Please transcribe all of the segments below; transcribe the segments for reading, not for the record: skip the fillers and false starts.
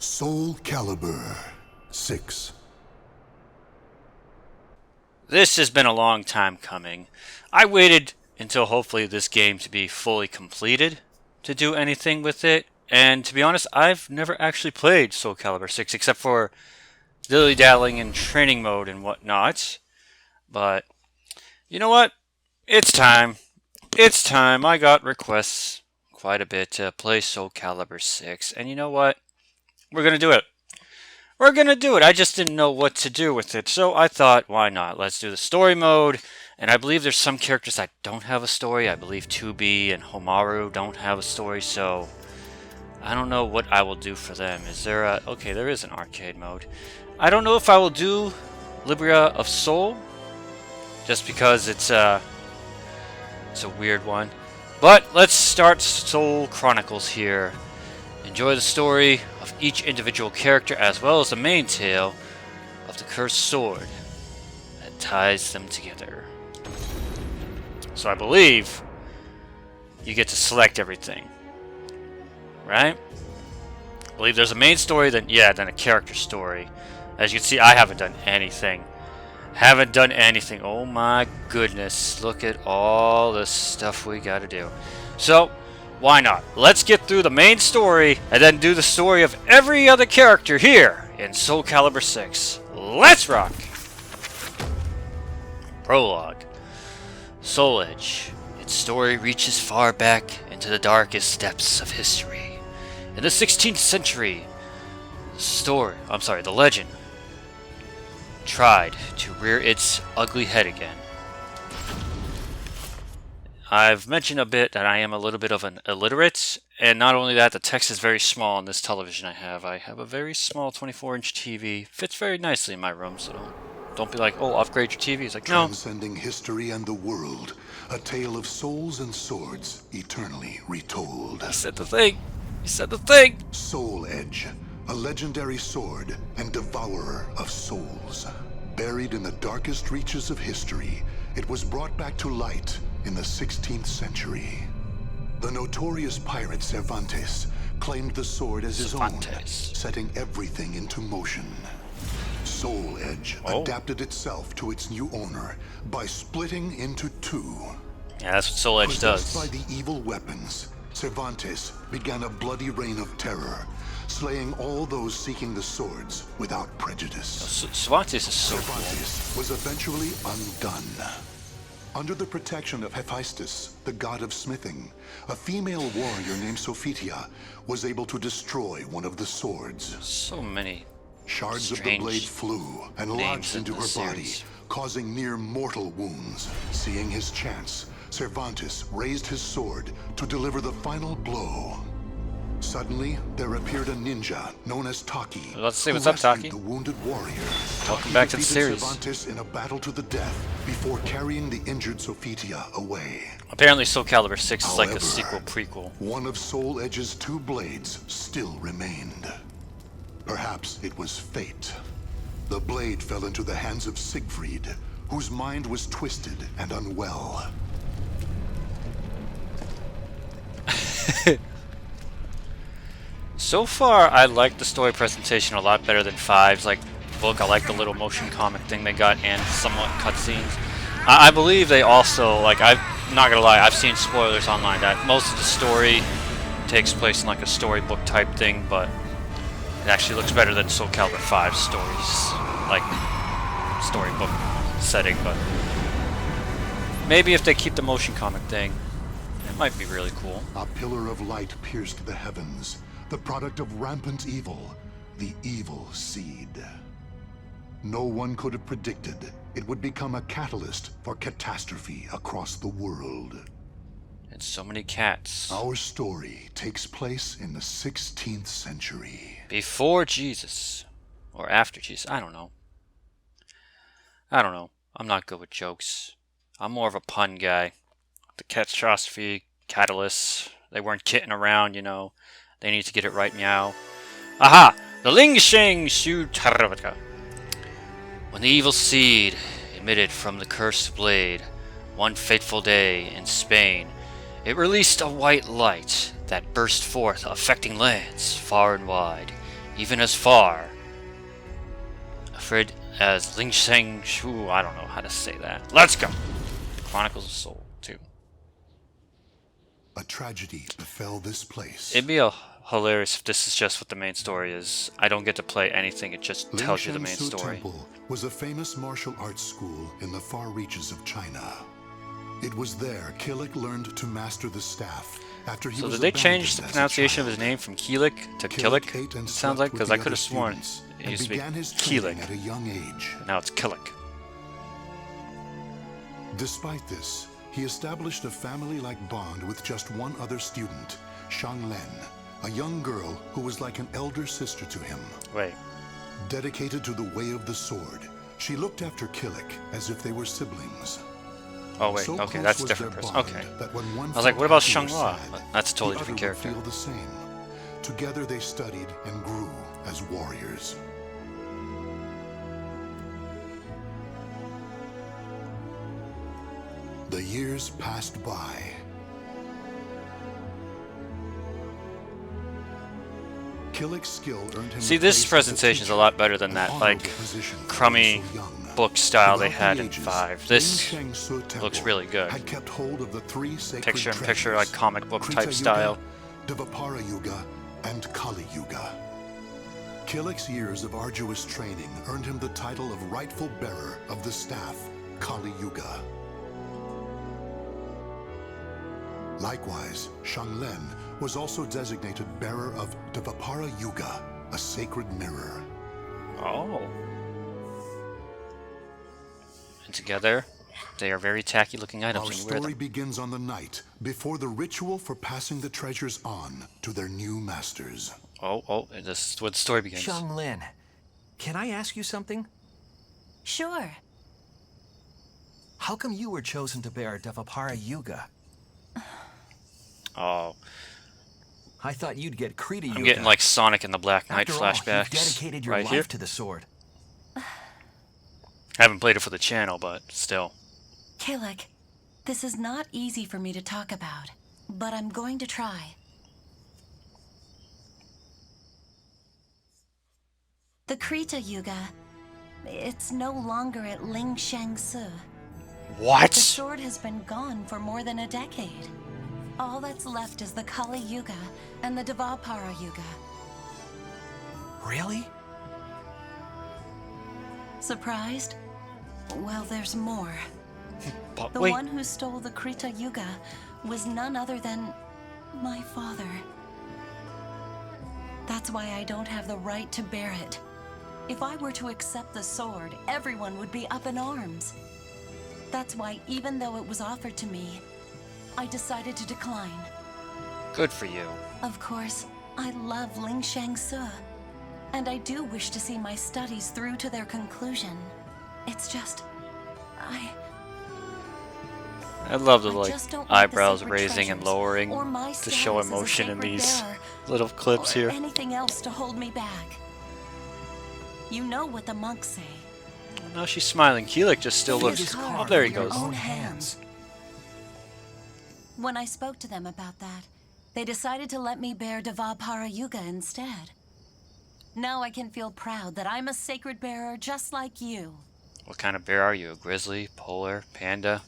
Soul Calibur 6. This has been a long time coming. I waited until hopefully this game to be fully completed to do anything with it, and to be honest, I've never actually played Soul Calibur 6 except for dilly-dallying in training mode and whatnot. But you know what? It's time. It's time. I got requests quite a bit to play Soul Calibur 6, and you know what? We're gonna do it. We're gonna do it. I just didn't know what to do with it, so I thought, why not? Let's do the story mode. And I believe there's some characters that don't have a story. I believe 2B and Homaru don't have a story, so I don't know what I will do for them. Is there a... Okay, there is an arcade mode. I don't know if I will do Libra of Soul, just because it's a weird one. But let's start Soul Chronicles here. Enjoy the story of each individual character as well as the main tale of the cursed sword that ties them together. So I believe you get to select everything, right? I believe there's a main story, then a character story. As you can see, I haven't done anything. Oh my goodness, look at all the stuff we gotta do. So why not? Let's get through the main story and then do the story of every other character here in Soul Calibur 6. Let's rock! Prologue. Soul Edge. Its story reaches far back into the darkest depths of history. In the 16th century, the legend tried to rear its ugly head again. I've mentioned a bit that I am a little bit of an illiterate, and not only that, the text is very small on this television I have. I have a very small 24-inch TV. Fits very nicely in my room, so don't be like, oh, upgrade your TV. It's like, no. Transcending history and the world, a tale of souls and swords eternally retold. He said the thing. He said the thing. Soul Edge, a legendary sword and devourer of souls. Buried in the darkest reaches of history, it was brought back to light in the 16th century. The notorious pirate Cervantes claimed the sword as his own, setting everything into motion. Soul Edge adapted itself to its new owner by splitting into two. Yeah, that's what Soul Edge does. Possessed by the evil weapons, Cervantes began a bloody reign of terror, slaying all those seeking the swords without prejudice. Cervantes is so Cervantes was eventually undone. Under the protection of Hephaestus, the god of smithing, a female warrior named Sophitia was able to destroy one of the swords. So many shards of the blade flew and lodged into her body, causing near mortal wounds. Seeing his chance, Cervantes raised his sword to deliver the final blow. Suddenly, there appeared a ninja known as Taki. Let's see what's up, Taki. The wounded warrior. Welcome back to the series. Cervantes in a battle to the death before carrying the injured Sophitia away. Apparently, Soul Calibur 6 is like a sequel prequel. One of Soul Edge's two blades still remained. Perhaps it was fate. The blade fell into the hands of Siegfried, whose mind was twisted and unwell. So far, I like the story presentation a lot better than 5's like book. I like the little motion comic thing they got and somewhat cutscenes. I believe they also, like, I'm not gonna lie, I've seen spoilers online that most of the story takes place in like a storybook type thing, but it actually looks better than Soul Calibur 5 stories, like storybook setting. But maybe if they keep the motion comic thing, it might be really cool. A pillar of light pierced the heavens. The product of rampant evil, the evil seed. No one could have predicted it would become a catalyst for catastrophe across the world. And so many cats. Our story takes place in the 16th century. Before Jesus. Or after Jesus. I don't know. I'm not good with jokes. I'm more of a pun guy. The catastrophe, catalysts, they weren't kidding around, you know. They need to get it right meow. Aha! The Ling Sheng Shu Taravaka. When the evil seed emitted from the cursed blade, one fateful day in Spain, it released a white light that burst forth, affecting lands far and wide. even as far. Afraid as Ling Sheng Shu. I don't know how to say that. Let's go! Chronicles of Soul 2. A tragedy befell this place. It'd be hilarious if this is just what the main story is. I don't get to play anything, it just tells you the main story. Temple was a famous martial arts school in the far reaches of China. It was there Killick learned to master the staff after he was So did they change the abandoned as a pronunciation of child. his name from Keelik to Killick? ate and It sounds slept like, with because the I could other have sworn students it and used to be began his training Keelik. at a young age. Now it's Killick. Despite this, he established a family-like bond with just one other student, Xianglen, a young girl who was like an elder sister to him. Wait. Dedicated to the way of the sword, she looked after Killick as if they were siblings. Oh wait, So okay, close that's a was different their person. bond Okay. that when one I was like, felt what about happy or Xianghua? sad, That's a totally the different other would character. feel the same. Together they studied and grew as warriors. The years passed by. Killick's skill earned him See, a this place as presentation is a teacher, lot better than an that, honorable like, position for crummy one so young. book style they Throughout had the in ages, 5. This Ling Sheng Su looks Temple really good. had kept hold of the three sacred Picture-in-picture, treasures, like comic book type Krita style. Yuga, Dvapara Yuga, and Kali Yuga. Killick's years of arduous training earned him the title of rightful bearer of the staff, Kali Yuga. Likewise, Xianglen was also designated bearer of Dvapara Yuga, a sacred mirror. Oh. And together, they are very tacky looking items Our when you wear story them. begins on the night before the ritual for passing the treasures on to their new masters. Oh, this is where the story begins. Xianglin, can I ask you something? Sure. How come you were chosen to bear Dvapara Yuga? Oh, I thought you'd get Krita Yuga. I'm getting like Sonic and the Black Knight After all, flashbacks you've dedicated your right life here. to the sword. Haven't played it for the channel, but still. Killick, this is not easy for me to talk about, but I'm going to try. The Krita Yuga, it's no longer at Ling Sheng Su. What? The sword has been gone for more than a decade. All that's left is the Kali Yuga and the Dvapara Yuga. Really? Surprised? Well, there's more. But The wait, one who stole the Krita Yuga was none other than my father. That's why I don't have the right to bear it. If I were to accept the sword, everyone would be up in arms. That's why, even though it was offered to me, I decided to decline. good for you. Of course, I love Ling Sheng Su, and I do wish to see my studies through to their conclusion. It's just, I love the I like just don't want the eyebrows sacred raising and treasures, lowering or my to show status as a emotion in sacred these bearer, little clips or here. anything else to hold me back. You know what the monks say. Now she's smiling. Keelik just still It looks. is Oh, hard there he with your goes. own hands. When I spoke to them about that, they decided to let me bear Dvapara Yuga instead. Now I can feel proud that I'm a sacred bearer just like you. What kind of bear are you? A grizzly, polar, panda?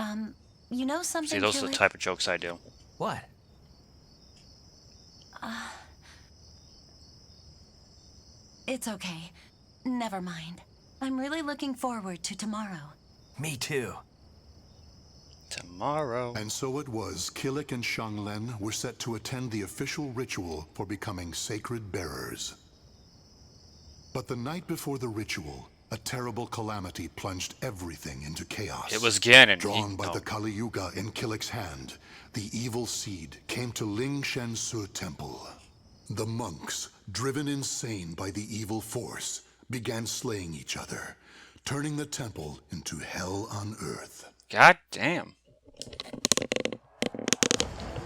You know something, See, those are the Killick? type of jokes I do. What? It's okay. Never mind. I'm really looking forward to tomorrow. Me too. Tomorrow. And so it was Killick and Xianglen were set to attend the official ritual for becoming sacred bearers. But the night before the ritual, a terrible calamity plunged everything into chaos. It was Ganon. Drawn by the Kali Yuga in Killick's hand, the evil seed came to Ling Sheng Su Temple. The monks, driven insane by the evil force, began slaying each other, turning the temple into hell on earth. God damn.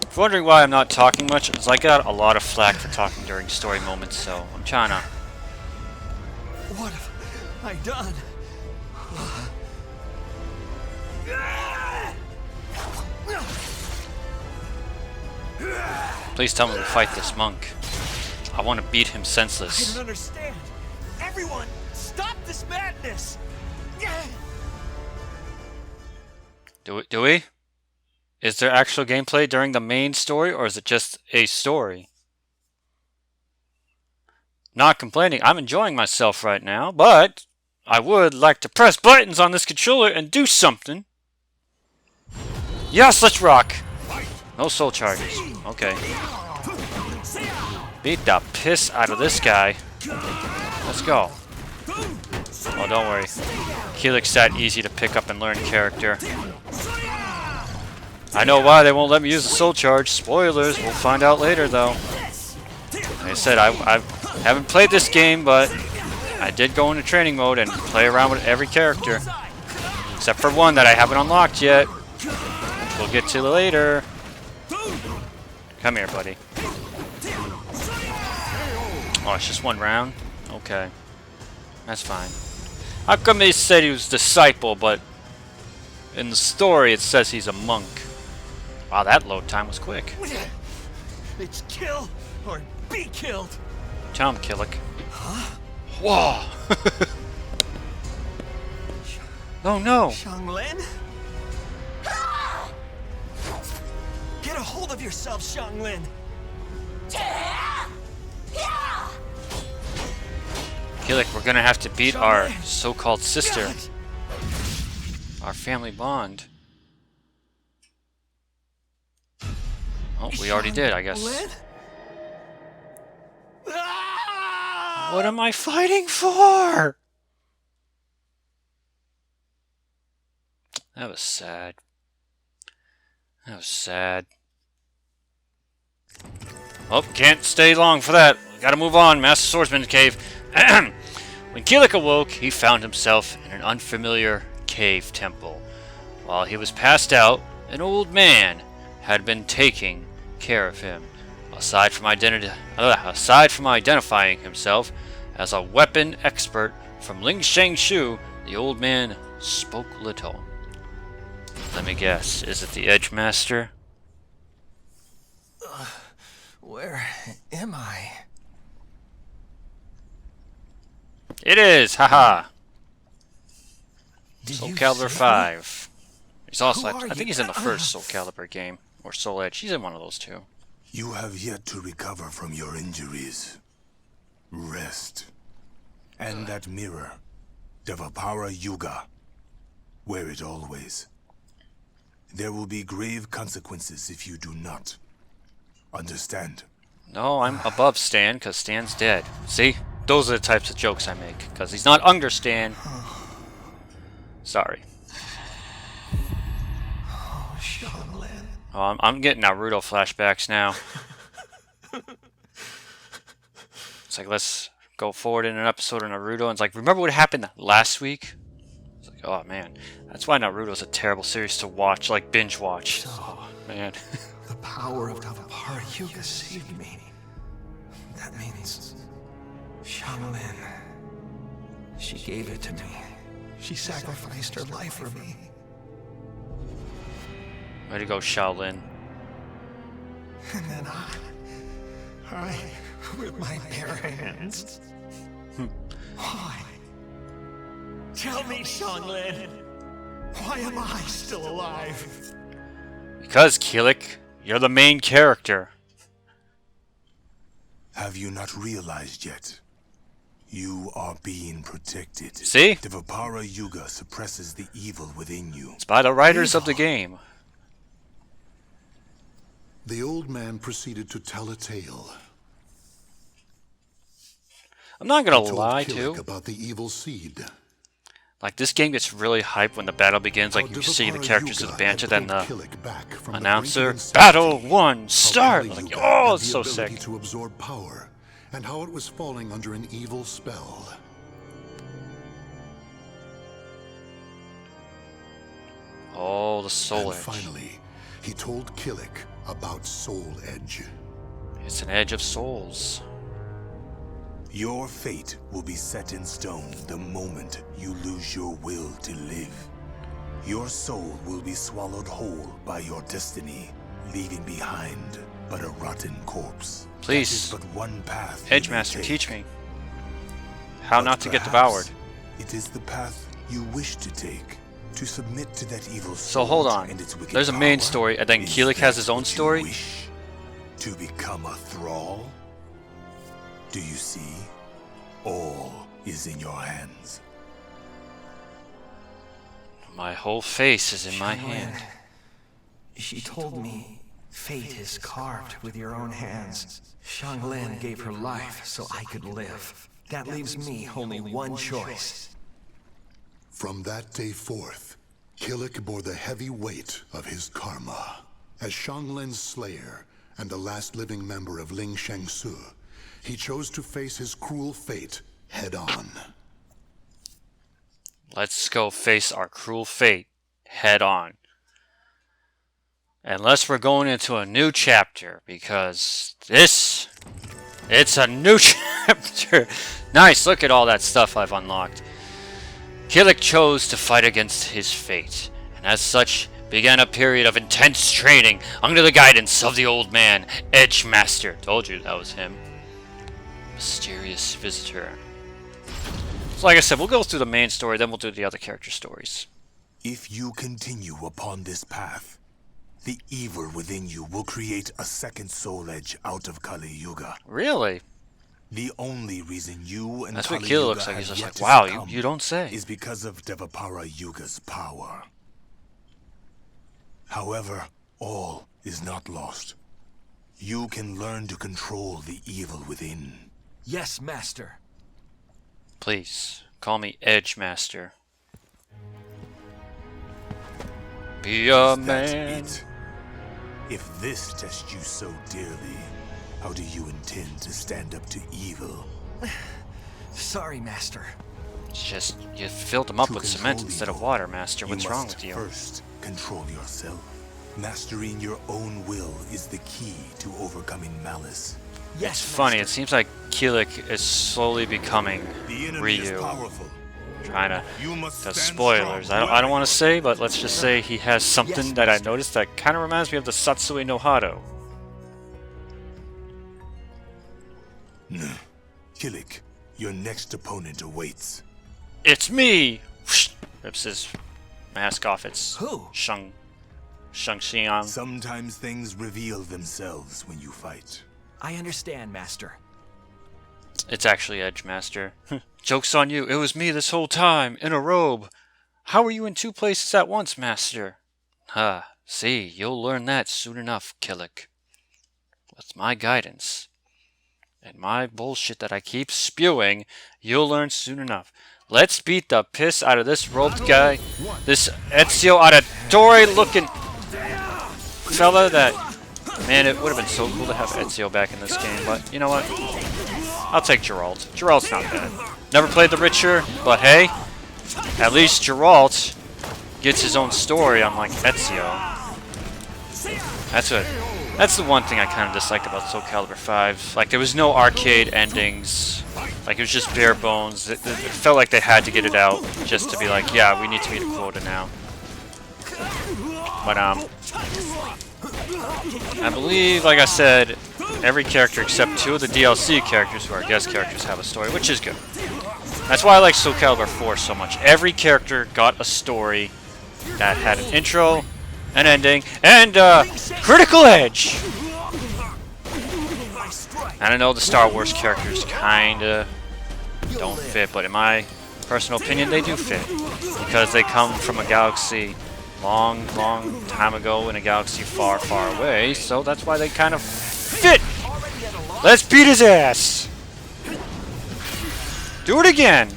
If you're wondering why I'm not talking much, it's I got a lot of flack for talking during story moments, so I'm trying to. What have I done? Please tell me to fight this monk. I want to beat him I senseless. don't understand. Everyone, stop this madness! Do we? Is there actual gameplay during the main story, or is it just a story? Not complaining. I'm enjoying myself right now, but I would like to press buttons on this controller and do something. Yes, let's rock. No soul charges. Okay. Beat the piss out of this guy. Let's go. Oh, don't worry. Kilik's that easy to pick up and learn character. I know why they won't let me use the soul charge. Spoilers. We'll find out later, though. Like I said, I haven't played this game, but I did go into training mode and play around with every character. Except for one that I haven't unlocked yet. Which we'll get to later. Come here, buddy. Oh, it's just one round? Okay. That's fine. How come they said he was disciple, but in the story it says he's a monk? Wow, that load time was quick. It's kill or be killed. Tell him, Kilik. Huh? Whoa! Oh no! Xianglin? Get a hold of yourself, Xianglin! Kilik, we're gonna have to beat our so-called sister. Our family bond. Oh, we already did, I guess. What am I fighting for? That was sad. That was sad. Oh, can't stay long for that. Gotta move on, Master Swordsman's Cave. When Kilik awoke, he found himself in an unfamiliar cave temple. While he was passed out, an old man had been taking care of him. Aside from identifying himself as a weapon expert from Lingsheng Shu, the old man spoke little. Let me guess, is it the Edge Master? Where am I? It is! Haha! Did Soul you Calibur see 5. He's also, Who are I think you? he's in the first Soul Calibur game. Or Soul Edge. He's in one of those two. You have yet to recover from your injuries. Rest. And that mirror, Devapara Yuga. Wear it always. There will be grave consequences if you do not. Understand? No, I'm above Stan, because Stan's dead. See? Those are the types of jokes I make, because he's not under Stan. Sorry. Oh, Xianglin. Oh, I'm getting Naruto flashbacks now. It's like, let's go forward in an episode of Naruto, and it's like, remember what happened last week? It's like, oh man. That's why Naruto's a terrible series to watch, like binge watch. So, Oh, man. the power of Devapara Yuga saved me. That means Xianglin. She gave it to me. She sacrificed her life for me. Way to go, Shaolin. And then I, with my bare hands. Why? Tell me, Xianglin. Why am I still alive? Because, Kilik, you're the main character. Have you not realized yet? You are being protected. See? Devapara Yuga suppresses the evil within you. It's by the writers of the game. The old man proceeded to tell a tale. I'm not gonna He told lie, Kilik too. about the evil seed. Like, this game gets really hyped when the battle begins. Like, How you see the Devapara characters of Yuga the banter, had then pulled the Kilik back from the announcer, brink of Battle insanity. 1, How start! Kali Like, Yuga oh, had it's the so ability sick. to absorb power, and how it was falling under an evil spell. Oh, the Soul And Edge. finally, he told Kilik about Soul Edge. It's an Edge of Souls. Your fate will be set in stone the moment you lose your will to live. Your soul will be swallowed whole by your destiny, leaving behind but a rotten corpse. Please, That is but one path Edge you may Master, take. teach me. how But not to get perhaps devoured. It is the path you wish to take, to submit to that evil So hold sword on. and its wicked There's a main power? story, and then Is Keelik has that his own what you story? wish? To become a thrall? Do you see? All is in your hands. My whole face is in my Xianglin, hand. She told me fate is carved with your own hands. Xianglin gave her life so I could live. That leaves me only one choice. From that day forth, Killik bore the heavy weight of his karma. As Xianglin's slayer and the last living member of Ling Shengsu, he chose to face his cruel fate head-on. Let's go face our cruel fate head on. Unless we're going into a new chapter, because it's a new chapter. Nice, look at all that stuff I've unlocked. Killik chose to fight against his fate, and as such, began a period of intense training under the guidance of the old man, Edge Master. Told you that was him. Mysterious visitor. So like I said, we'll go through the main story, then we'll do the other character stories. If you continue upon this path, the evil within you will create a second soul edge out of Kali Yuga. Really? The only reason you and That's what Kali Killa Yuga looks like. have He's just yet like, to wow, succumb you don't say. is because of Devapara Yuga's power. However, all is not lost. You can learn to control the evil within. Yes, Master. Please, call me Edge Master. Be a Is that man. it? If this tests you so dearly, how do you intend to stand up to evil? Sorry, Master. It's just, you filled them up To with cement control instead of evil, water, Master. What's wrong must with you? First, control yourself. Mastering your own will is the key to overcoming malice. Yes, It's funny, it Master. seems like Keelik is slowly becoming The enemy is Ryu. powerful. Trying to... You must The stand spoilers. strong. I don't want to say, but let's just say he has something that I noticed that kind of reminds me of the Satsui no Hado. Killik, your next opponent awaits. It's me! Whoosh! Rips his mask off. It's Who? Xiang. Sometimes things reveal themselves when you fight. I understand, Master. It's actually Edge Master. Joke's on you. It was me this whole time, in a robe. How were you in two places at once, Master? See, you'll learn that soon enough, Killik. With my guidance and my bullshit that I keep spewing, you'll learn soon enough. Let's beat the piss out of this robed guy, this Ezio Auditore looking fella that... Man, it would have been so cool to have Ezio back in this game, but you know what? I'll take Geralt. Geralt's not bad. Never played The Witcher, but hey, at least Geralt gets his own story unlike Ezio. That's the one thing I kind of disliked about Soul Calibur 5. Like, there was no arcade endings. Like, it was just bare bones. It felt like they had to get it out just to be like, yeah, we need to meet a quota now. But, I believe, like I said, every character except two of the DLC characters who are guest characters have a story, which is good. That's why I like Soul Calibur 4 so much. Every character got a story that had an intro, an ending, and critical edge! And I know the Star Wars characters kinda don't fit, but in my personal opinion, they do fit. Because they come from a galaxy long time ago in a galaxy far away, so that's why they kind of fit! Let's beat his ass! Do it again!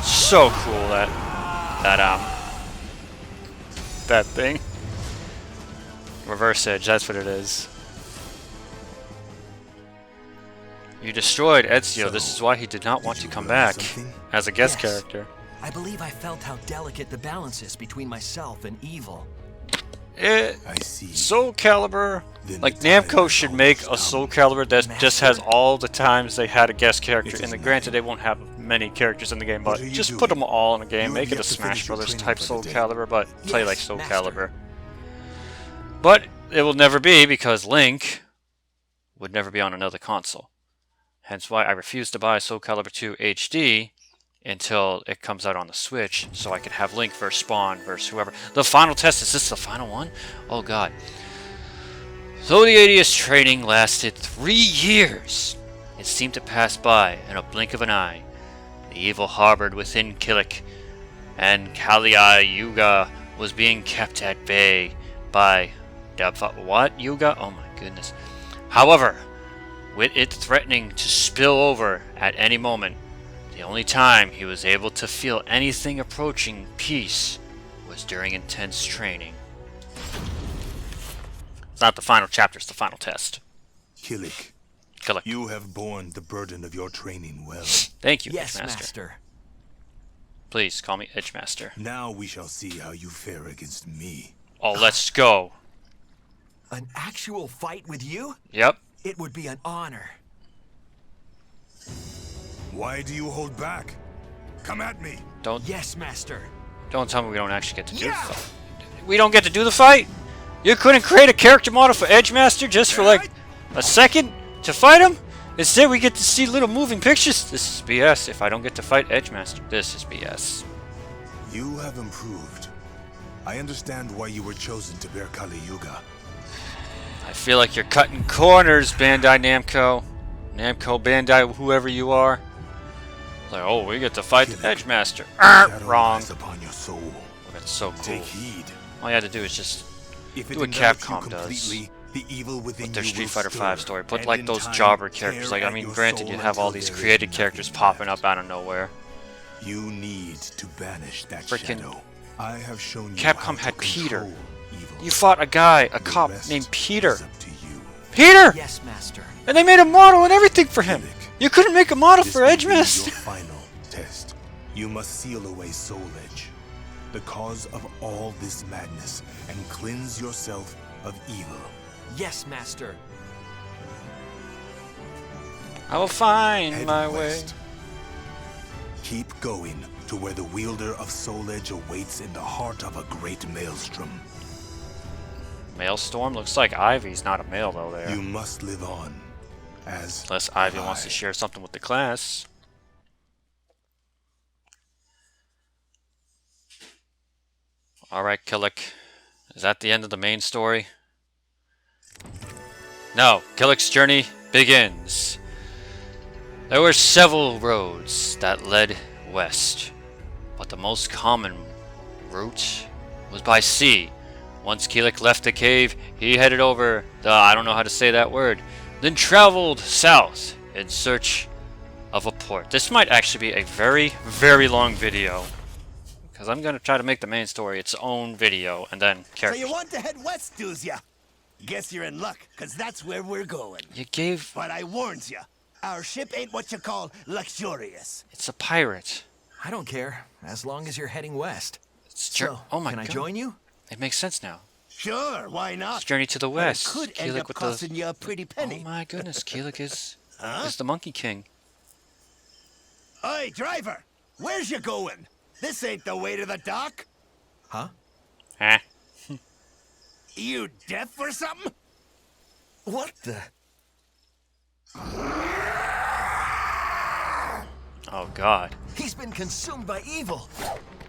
So cool, that thing. Reverse edge, that's what it is. You destroyed Ezio, this is why he did not want to come back as a guest Yes. character. I believe I felt how delicate the balance is between myself and evil. I see. Soul Calibur, Then like the time Namco has should always make a come. Soul Calibur that just has all the times they had a guest character It in is the. Granted, they nothing. won't have many characters in the game, What but are you just doing? put them all in a game. You Make have it a yet to Smash finish your Brothers training type for Soul the day. Calibur, but play Yes, like Soul Master. Calibur. But it will never be because Link would never be on another console. Hence why I refuse to buy Soul Calibur 2 HD until it comes out on the Switch, so I can have Link versus Spawn versus whoever. The final test, is this the final one? Oh god. Though the 80s training lasted 3 years, it seemed to pass by in a blink of an eye. The evil harbored within Kilik and Yuga was being kept at bay by what Yuga? Oh my goodness. However, with it threatening to spill over at any moment, the only time he was able to feel anything approaching peace was during intense training. It's not the final chapter, it's the final test. Kilik, Kilik. you have borne the burden of your training well. Thank you, Yes, Edgemaster. Master. Please call me Edgemaster. Now we shall see how you fare against me. Oh, let's go. An actual fight with you? Yep. It would be an honor. Why do you hold back? Come at me. Yes, Master. Don't tell me we don't actually get to do the fight. We don't get to do the fight? You couldn't create a character model for Edgemaster just for like a second to fight him? Instead we get to see little moving pictures? This is BS. If I don't get to fight Edgemaster, this is BS. You have improved. I understand why you were chosen to bear Kali Yuga. I feel like you're cutting corners, Bandai Namco. Namco, Bandai, whoever you are. Like, oh, we get to fight the Edgemaster. Shadow Wrong. lies upon your soul. Oh, that's so cool. Take heed. All you had to do is just If do what envelops you Capcom does. completely, the evil within With their you Street will Fighter stir, V story. Put and like in those time, jobber characters. tear Like, I at mean, your granted, soul you have all until these there is created nothing characters popping up left. out of nowhere. You need to banish that Frickin' shadow. I have shown you Capcom how to had Peter. control evil. You fought a guy, a The cop rest named Peter. is up to you. Peter! Yes, Master. And they made a model and everything for him. You couldn't make a model This for will be Edgemaster. your final test. You must seal away Soul Edge, the cause of all this madness, and cleanse yourself of evil. Yes, Master. I will find Head my way. west. Keep going to where the wielder of Soul Edge awaits in the heart of a great maelstrom. Maelstrom? Looks like Ivy's not a male though there. You must live on, as Unless Ivy wants to I. share something with the class. Alright, Kilik. Is that the end of the main story? No, Kilik's journey begins. There were several roads that led west, but the most common route was by sea. Once Kilik left the cave, he headed over the, I don't know how to say that word, then traveled south in search of a port. This might actually be a very, very long video, because I'm going to try to make the main story its own video, and then So characters. you want to head west, do's ya? Guess you're in luck, cause that's where we're going. You gave... But I warns ya, our ship ain't what you call luxurious. It's a pirate. I don't care, as long as you're heading west. It's So, oh my can god. I join you? It makes sense now. Sure, why It's not? Journey to the But it West. could end Kilik up with costing the... you a pretty penny. Oh my goodness, Kilik is Huh? the Monkey King. Oi, driver! Where's you going? This ain't the way to the dock. Huh? Eh. You deaf or something? What the? Oh god. He's been consumed by evil.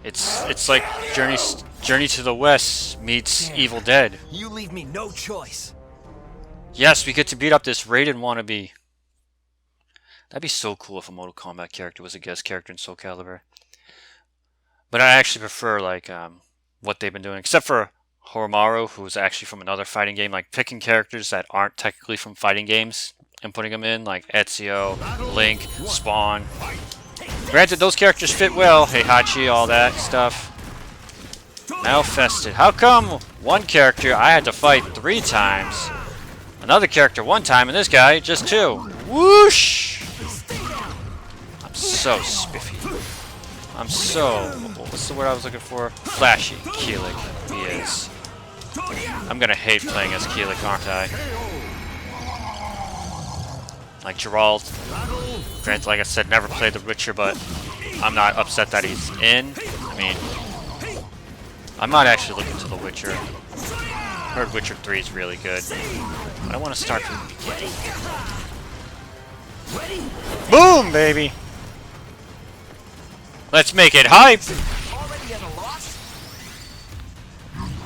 It's like Journey to the West meets Damn. Evil Dead. You leave me no choice. Yes, we get to beat up this Raiden wannabe. That'd be so cool if a Mortal Kombat character was a guest character in Soul Calibur. But I actually prefer like what they've been doing, except for Horomaru, who's actually from another fighting game, like picking characters that aren't technically from fighting games and putting them in, like Ezio, Link, Spawn. Granted, those characters fit well, Heihachi, all that stuff. Malfested. How come one character I had to fight 3 times, another character 1 time, and this guy just 2? Whoosh! I'm so spiffy. I'm so... what's the word I was looking for? Flashy. Kilik. He is. I'm gonna hate playing as Kilik, aren't I? Like Gerald. Granted, like I said, never played The Witcher, but I'm not upset that he's in. I mean, I'm not actually looking to The Witcher. Heard Witcher 3 is really good. But I want to start from the beginning. Boom, baby. Let's make it hype. Already at a loss?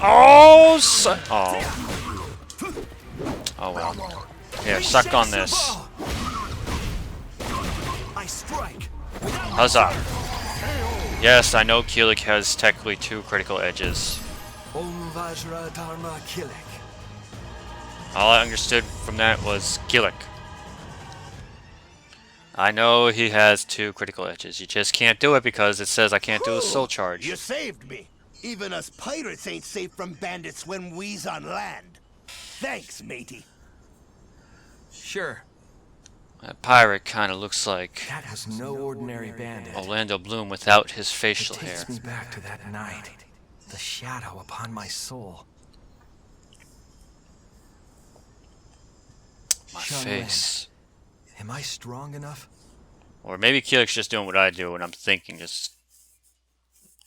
Oh, oh well. Here, suck on this. I strike. Huzzah. Yes, I know Kilik has technically 2 critical edges. Om Vajra Dharma Kilik. All I understood from that was Kilik. I know he has 2 critical edges. You just can't do it because it says I can't do a soul charge. You saved me. Even us pirates ain't safe from bandits when we's on land. Thanks, matey. Sure. That pirate kind of looks like That was no ordinary bandit. Orlando Bloom without his facial It hair. takes me back to that night. The shadow upon my soul. My Xianghua. face. Am I strong enough? Or maybe Kilik's just doing what I do and I'm thinking, just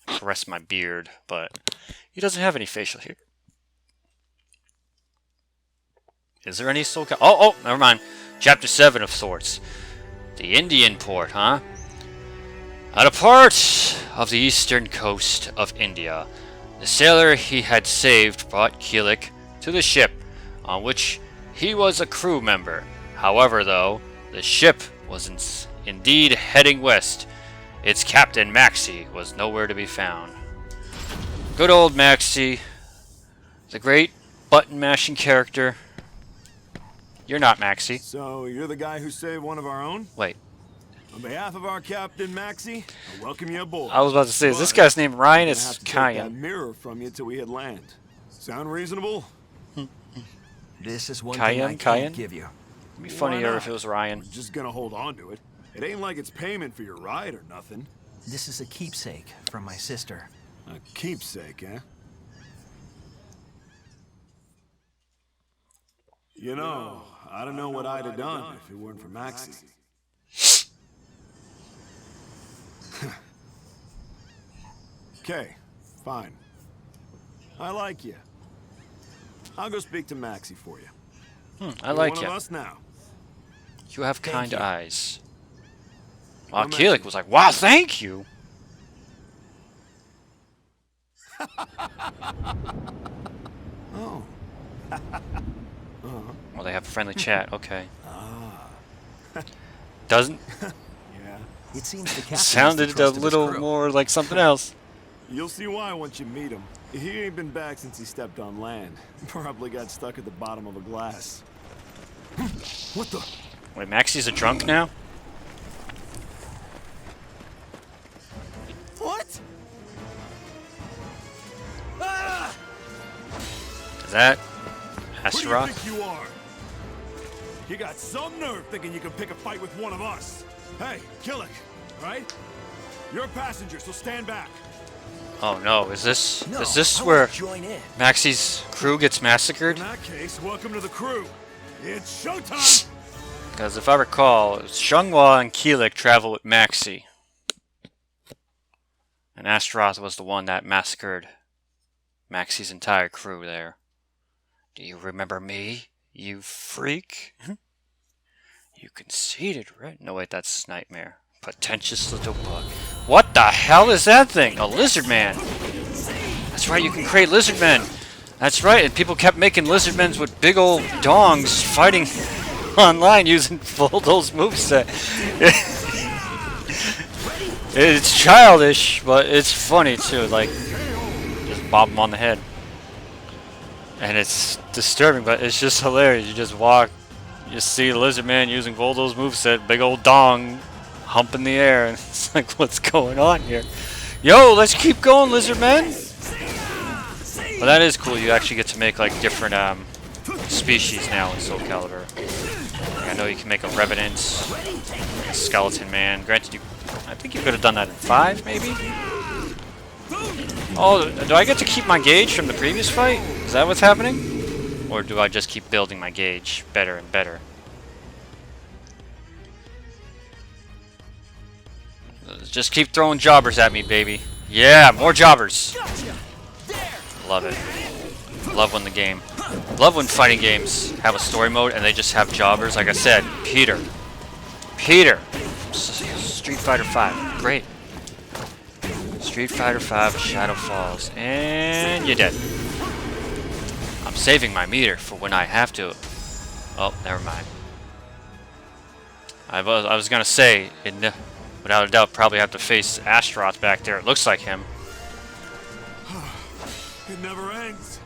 caress my beard, but he doesn't have any facial hair. Is there any soul? Oh, never mind. Chapter 7 of sorts. The Indian port, huh? At a part of the eastern coast of India, the sailor he had saved brought Kilik to the ship, on which he was a crew member. However, though, the ship was indeed heading west. Its captain, Maxi, was nowhere to be found. Good old Maxi, the great button-mashing character. You're not Maxi. So, you're the guy who saved one of our own? Wait, On behalf of our captain, Maxi, I welcome you aboard. I was about to say, is this But guy's name Ryan? I'm gonna It's have to take that Kyan. mirror from you till we hit land. Sound reasonable? This is one Cayenne, thing I can't Cayenne? give you. It'd be Why funnier not? if it was Ryan. We're just gonna hold on to it. It ain't like it's payment for your ride or nothing. This is a keepsake from my sister. A keepsake, eh? You know, I don't know what I'd have done if it weren't for Maxi. Okay, fine. I like you. I'll go speak to Maxi for you. I You're like one you. of us now. You have kind you. eyes. Wow, I'm Kilik actually- was like, wow, thank you. Oh. Well, they have a friendly chat. Okay. Doesn't Yeah. It seems the captain sounded a little more like something else. You'll see why once you meet him. He ain't been back since he stepped on land. Probably got stuck at the bottom of a glass. What the? Wait, Maxi's a drunk now? What? Is that Who do you Astaroth? think you are? You got some nerve thinking you can pick a fight with one of us. Hey, Kilik, right? You're a passenger, so stand back. Oh no, is this No, is this I where won't join in. Maxi's crew gets massacred? In that case, welcome to the crew. It's showtime! Because if I recall, Xianghua and Kilik travel with Maxi. And Astaroth was the one that massacred Maxi's entire crew there. Do you remember me, you freak? You conceited, right? No, wait, that's Nightmare. Pretentious little bug. What the hell is that thing? A lizard man. That's right, you can create lizard men. That's right, and people kept making lizard men with big old dongs fighting online using Voldo's moveset. It's childish, but it's funny too. Like, just bob him on the head. And it's disturbing, but it's just hilarious. You just walk, you see a lizard man using Voldo's moveset, big old dong, hump in the air, and it's like, what's going on here? Yo, let's keep going, lizard man! Well, that is cool. You actually get to make like different species now in Soul Calibur. Like, I know you can make a Revenant, a Skeleton Man. Granted, I think you could have done that in 5, maybe? Oh, do I get to keep my gauge from the previous fight? Is that what's happening? Or do I just keep building my gauge better and better? Just keep throwing jobbers at me, baby. Yeah, more jobbers. Love it. Love when the game. Love when fighting games have a story mode and they just have jobbers. Like I said, Peter. Peter. Street Fighter 5. Great. Street Fighter 5 Shadow Falls. And you're dead. I'm saving my meter for when I have to. Oh, never mind. I was gonna say, without a doubt, probably have to face Astaroth back there. It looks like him. It never ends.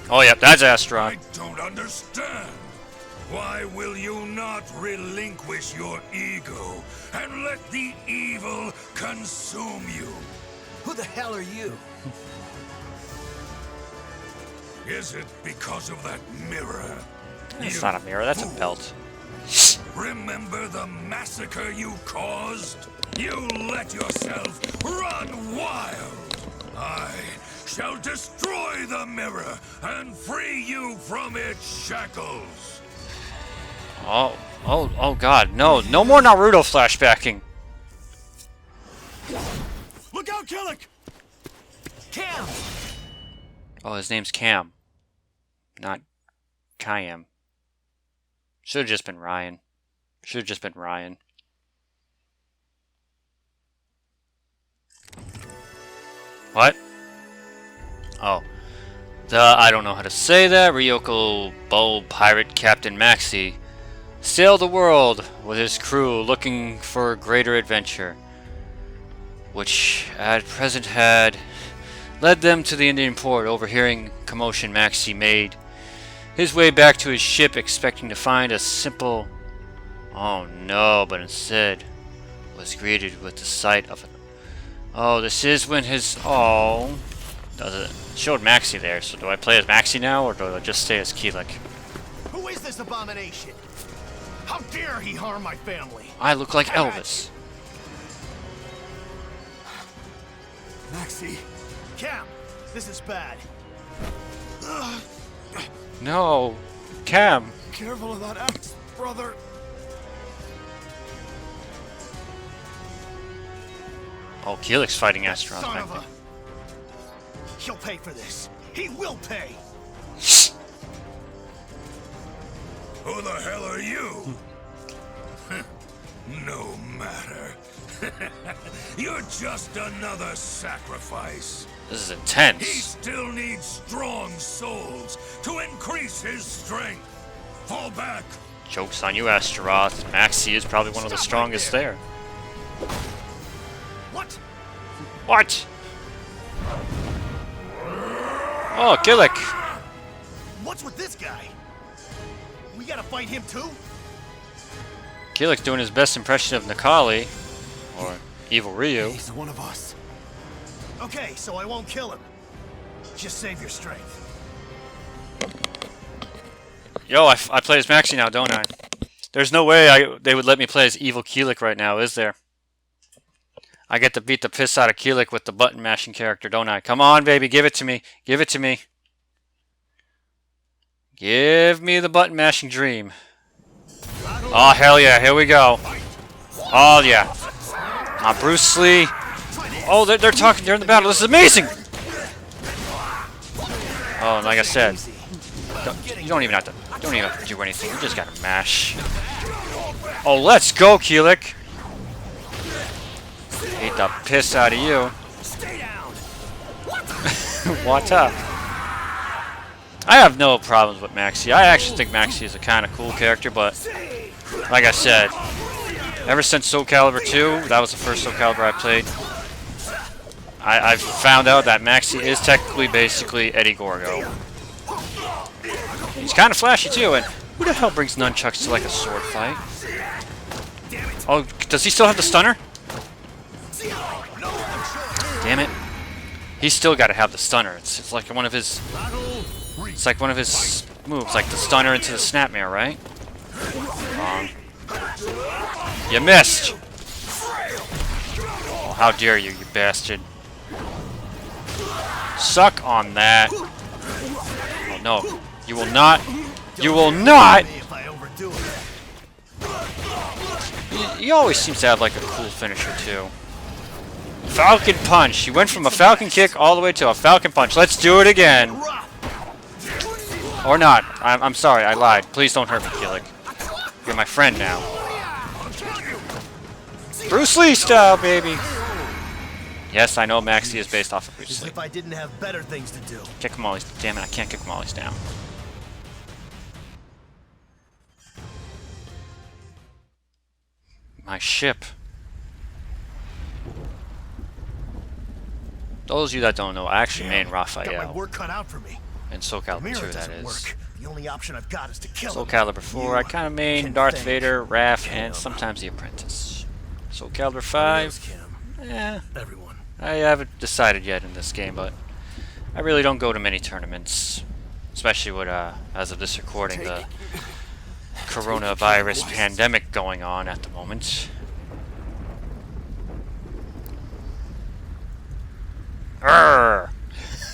Oh, yep, that's Astaroth. I don't understand. Why will you not relinquish your ego and let the evil consume you? Who the hell are you? Is it because of that mirror? It's not a mirror, that's a belt. Remember the massacre you caused? You let yourself run wild. I shall destroy the mirror and free you from its shackles. Oh God, no more Naruto flashbacking. Look out, Killick! Cam! Oh, his name's Cam, not Kayam. Should have just been Ryan. What? Oh. I don't know how to say that. Ryoko Bow Pirate Captain Maxi sailed the world with his crew looking for greater adventure, which at present had led them to the Indian port. Overhearing commotion, Maxi made his way back to his ship, expecting to find a simple... Oh no, but instead was greeted with the sight of an... Oh, this is when his... Oh... Does it showed Maxi there, so do I play as Maxi now, or do I just stay as Keelik? Who is this abomination? How dare he harm my family? I look like Elvis. Maxi. Cam, this is bad. No, Cam. Careful of that axe, brother. Oh, Keelik's fighting Astaroth Son back of there. a... He'll pay for this. He will pay. Who the hell are you? No matter. You're just another sacrifice. This is He intense. still needs strong souls to increase his strength. Fall back. Joke's on you, Astaroth. Maxi is probably one of the Stop strongest right there. What? What? Oh, Keelik. What's with this guy? We gotta fight him too? Keelik's doing his best impression of Nakali, or Evil Ryu. He's one of us. Okay, so I won't kill him. Just save your strength. Yo, I play as Maxi now, don't I? There's no way they would let me play as Evil Keelik right now, is there? I get to beat the piss out of Keelik with the button mashing character, don't I? Come on, baby, give it to me. Give it to me. Give me the button mashing dream. Oh, hell yeah, here we go. Oh, yeah. Bruce Lee. Oh, they're talking, they're in the battle. This is amazing. Oh, like I said, you don't even have to do anything. You just gotta mash. Oh, let's go, Keelik. Beat the piss out of you. What up? I have no problems with Maxi. I actually think Maxi is a kind of cool character, but like I said, ever since Soul Calibur 2, that was the first Soul Calibur I played, I've found out that Maxi is technically basically Eddie Gorgo. He's kind of flashy too, and who the hell brings nunchucks to like a sword fight? Oh, does he still have the stunner? Damn it. He's still got to have the stunner. It's like one of his... It's like one of his moves, like the stunner into the snapmare, right? Wrong. You missed! Oh, how dare you, you bastard. Suck on that. Oh, no. You will not... You will not! He always seems to have, like, a cool finisher, too. Falcon Punch. He went from a Falcon Kick all the way to a Falcon Punch. Let's do it again. Or not. I'm sorry, I lied. Please don't hurt me, Keelik. You're my friend now. Bruce Lee style, baby! Yes, I know Maxi is based off of Bruce As Lee. if I didn't have better things to do. Kick him all. Damn it, I can't kick him all. He's down. My ship. Those of you that don't know, I actually made Got my Raphael work cut out for me. in Soul Calibur Mirror 2, that doesn't is. work. The only option I've got is to kill Soul him. Calibur 4, I kind of can made Darth thank Vader, Raph, and Cam. sometimes the Apprentice. Soul Calibur Yes, 5, Cam. Everyone. I haven't decided yet in this game, but I really don't go to many tournaments. Especially with, as of this recording, the coronavirus pandemic going on at the moment. Urgh!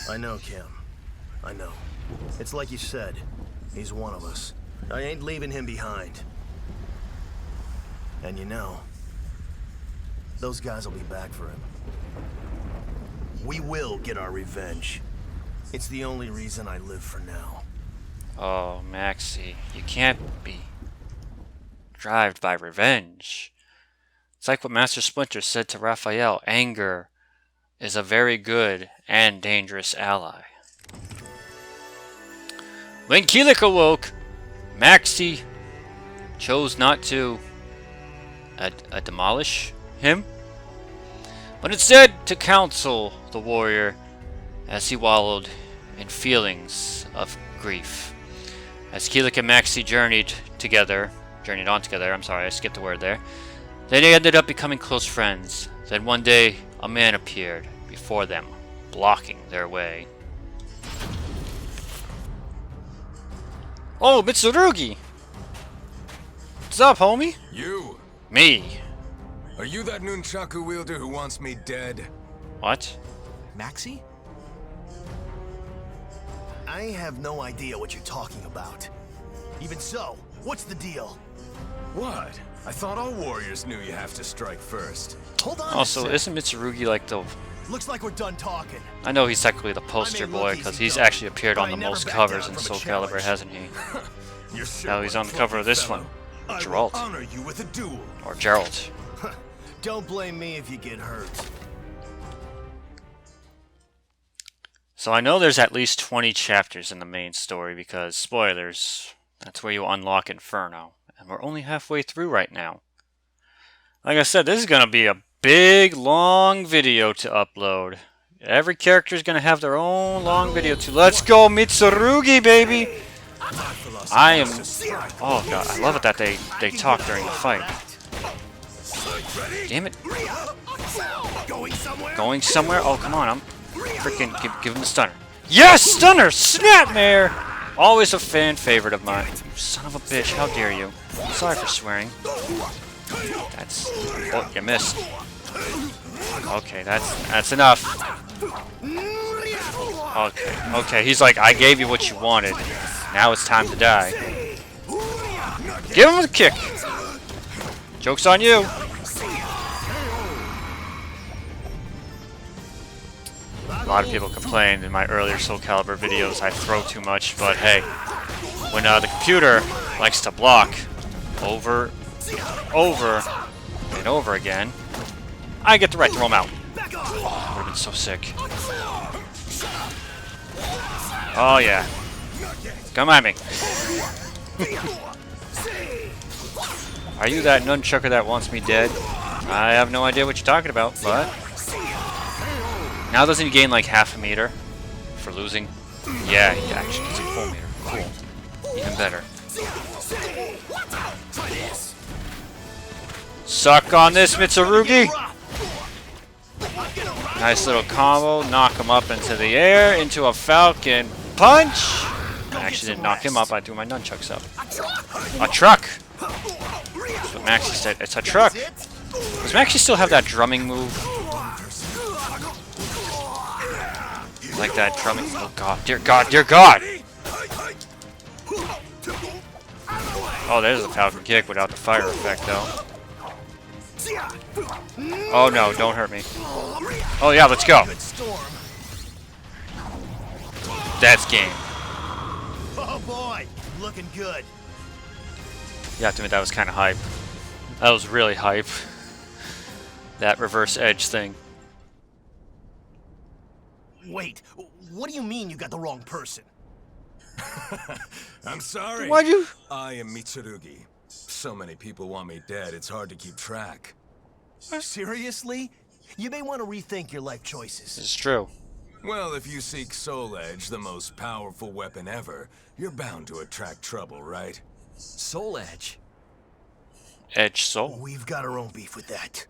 I know, Cam. I know. It's like you said. He's one of us. I ain't leaving him behind. And you know, those guys will be back for him. We will get our revenge. It's the only reason I live for now. Oh, Maxi, you can't be driven by revenge. It's like what Master Splinter said to Raphael, anger is a very good and dangerous ally. When Keelik awoke, Maxi chose not to demolish him, but instead to counsel the warrior as he wallowed in feelings of grief. As Keelik and Maxi journeyed on together, I'm sorry, I skipped a word there. They ended up becoming close friends. Then one day, a man appeared before them, blocking their way. Oh, Mitsurugi! What's up, homie? You? Me. Are you that nunchaku wielder who wants me dead? What? Maxi? I have no idea what you're talking about. Even so, what's the deal? What? I thought all warriors knew you have to strike first. Hold on. Also, a sec. isn't Mitsurugi like the... Looks like we're done talking. I know he's technically the poster I may look boy, easy because he's going, actually appeared but on I the never most back covers down in from a Soul Calibur, challenge. hasn't he? You're sure Now he's what on a the cover of this fellow. one. I will Geralt. honor you with a duel. Or Gerald. Don't blame me if you get hurt. So I know there's at least 20 chapters in the main story, because, spoilers, that's where you unlock Inferno. And we're only halfway through right now. Like I said, this is going to be a big, long video to upload. Every character is going to have their own long video to... Let's go, Mitsurugi, baby! I am... Oh, God, I love it that they talk during the fight. Damn it. Going somewhere? Oh, come on, I'm... Freaking give him the stunner. Yes! Stunner! Snapmare! Always a fan favorite of mine. You son of a bitch, how dare you. Sorry for swearing. That's... Oh, you missed. Okay, that's enough. Okay, he's like, I gave you what you wanted. Now it's time to die. Give him a kick! Joke's on you! A lot of people complained in my earlier Soul Calibur videos I throw too much, but hey, when the computer likes to block over and over again, I get the right to roam out. Would have been so sick. Oh yeah. Come at me. Are you that nunchucker that wants me dead? I have no idea what you're talking about, but... Now doesn't he gain like half a meter for losing? Yeah, he actually gets a full meter. Cool. Even better. Suck on this, Mitsurugi! Nice little combo. Knock him up into the air, into a falcon punch! I actually didn't knock him up, I threw my nunchucks up. A truck! That's what Maxi said. It's a truck! Does Maxi still have that drumming move? Like that drumming. Oh god, dear god, dear god! Oh, there's a falcon kick without the fire effect, though. Oh no, don't hurt me. Oh yeah, let's go. That's game. Alright, looking good. You have to admit that was kind of hype. That was really hype. That reverse edge thing. Wait, what do you mean you got the wrong person? I'm sorry. Why'd you? I am Mitsurugi. So many people want me dead, it's hard to keep track. Seriously? You may want to rethink your life choices. It's true. Well, if you seek Soul Edge, the most powerful weapon ever, you're bound to attract trouble, right? Soul Edge. Edge soul. We've got our own beef with that.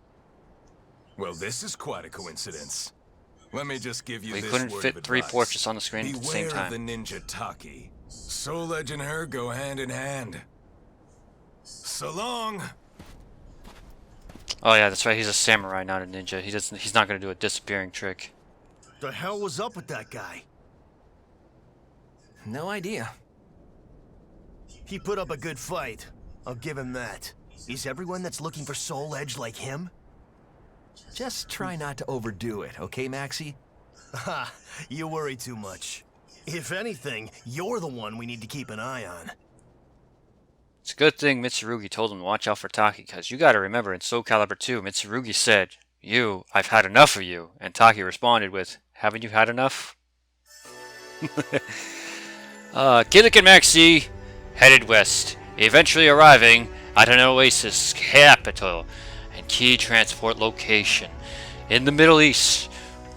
Well, this is quite a coincidence. Let me just give you We this couldn't word fit of 3 advice. portraits on the screen at the same Beware of time. the ninja Taki. Soul Edge and her go hand in hand. So long. Oh yeah, that's right. He's a samurai, not a ninja. He's not gonna do a disappearing trick. The hell was up with that guy? No idea. He put up a good fight. I'll give him that. Is everyone that's looking for Soul Edge like him? Just try not to overdo it, okay, Maxi? Ha! You worry too much. If anything, you're the one we need to keep an eye on. It's a good thing Mitsurugi told him to watch out for Taki, because you gotta remember in Soul Calibur 2, Mitsurugi said, I've had enough of you. And Taki responded with, haven't you had enough? Kilik and Maxi headed west, eventually arriving at an oasis capital and key transport location in the Middle East,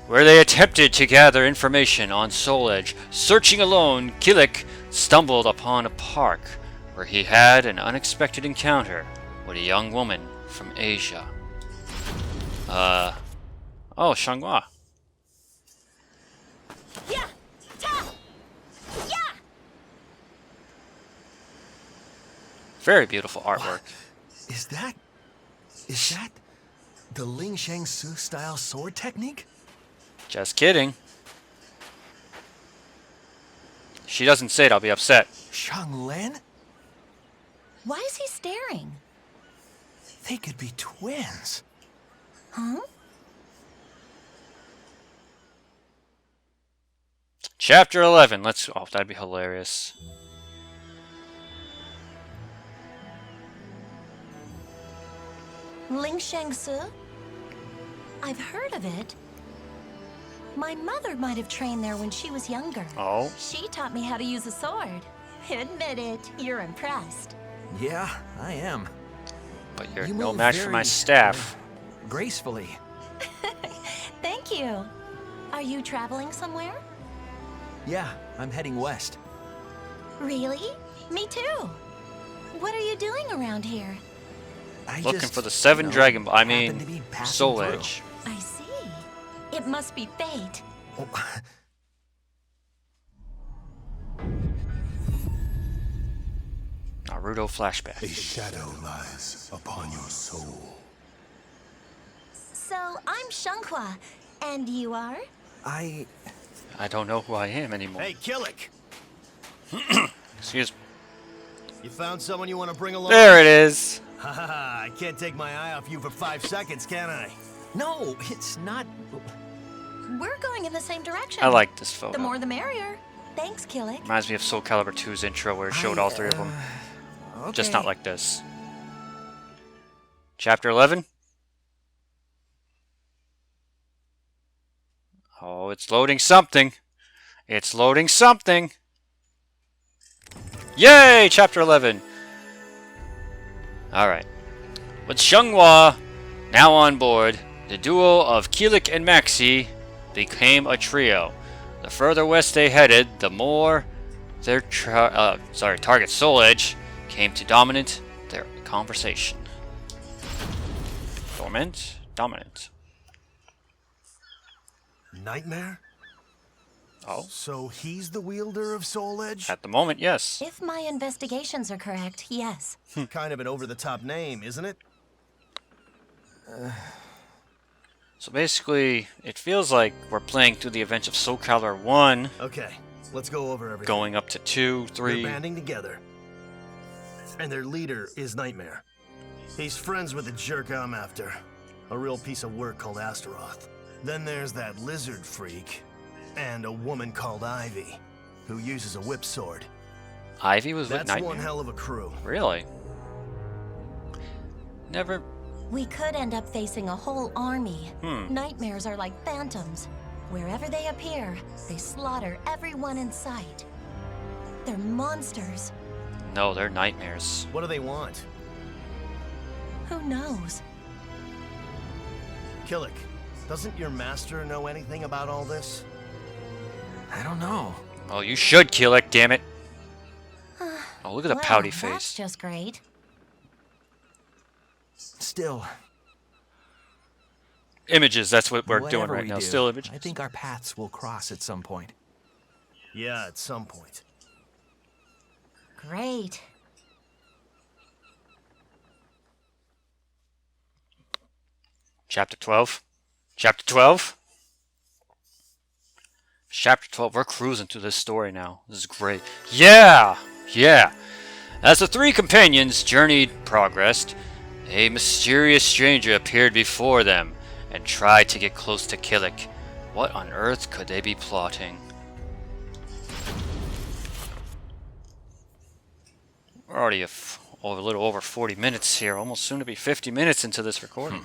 where they attempted to gather information on Soul Edge. Searching alone, Kilik stumbled upon a park where he had an unexpected encounter with a young woman from Asia. Oh, Xianghua. Yeah! Ta! Yeah! Very beautiful artwork. Is that the Ling Shang Su style sword technique? Just kidding. She doesn't say it, I'll be upset. Xianglin? Why is he staring? They could be twins. Huh? Chapter 11. Oh, that'd be hilarious. Ling Shang Su? I've heard of it. My mother might have trained there when she was younger. Oh. She taught me how to use a sword. Admit it, you're impressed. Yeah, I am. But you're You no move match for my very, staff. Gracefully. Thank you. Are you traveling somewhere? Yeah, I'm heading west. Really? Me too. What are you doing around here? Looking just, for the 7 Dragon Ball. I happened mean, to be passing Soul through. Edge. I see. It must be fate. Oh, Naruto flashback. A shadow lies upon your soul. So, I'm Xianghua, and you are? I don't know who I am anymore. Hey, Kilik! Excuse me. You found someone you want to bring along? There it is. Haha, I can't take my eye off you for 5 seconds, can I? no, it's not. We're going in the same direction. I like this photo. The more the merrier. Thanks, Kilik. Reminds me of Soul Calibur 2's intro where it showed all 3 of them. Just not like this. Chapter 11? Oh, it's loading something. It's loading something. Yay! Chapter 11. Alright. With Xianghua now on board, the duo of Kilik and Maxi became a trio. The further west they headed, the more their target Soul Edge came to dominate their conversation. Dominant. Nightmare? Oh, So he's the wielder of Soul Edge? at the moment, yes. If my investigations are correct, yes. Kind of an over-the-top name, isn't it? So basically, it feels like we're playing through the events of Soul Calibur 1, Okay, let's go over everything. going up to 2, 3. They're banding together. And their leader is Nightmare. He's friends with the jerk I'm after. A real piece of work called Astaroth. Then there's that lizard freak. And a woman called Ivy, who uses a whip sword. Ivy was with That's Nightmare. one hell of a crew. Really? Never. We could end up facing a whole army. Hmm. Nightmares are like phantoms. Wherever they appear, they slaughter everyone in sight. They're monsters. No, they're nightmares. What do they want? Who knows? Killick, doesn't your master know anything about all this? I don't know. Oh, you should, Killick, damn it. Oh, look at the pouty That's face. just great. Still, Images, that's what we're doing whatever right we now. do, Still images. I think our paths will cross at some point. Yeah, at some point. Great. Chapter 12. Chapter 12? Chapter 12. We're cruising through this story now. This is great. Yeah! Yeah! As the three companions progressed, a mysterious stranger appeared before them and tried to get close to Killick. What on earth could they be plotting? We're already a little over 40 minutes here, almost soon to be 50 minutes into this recording.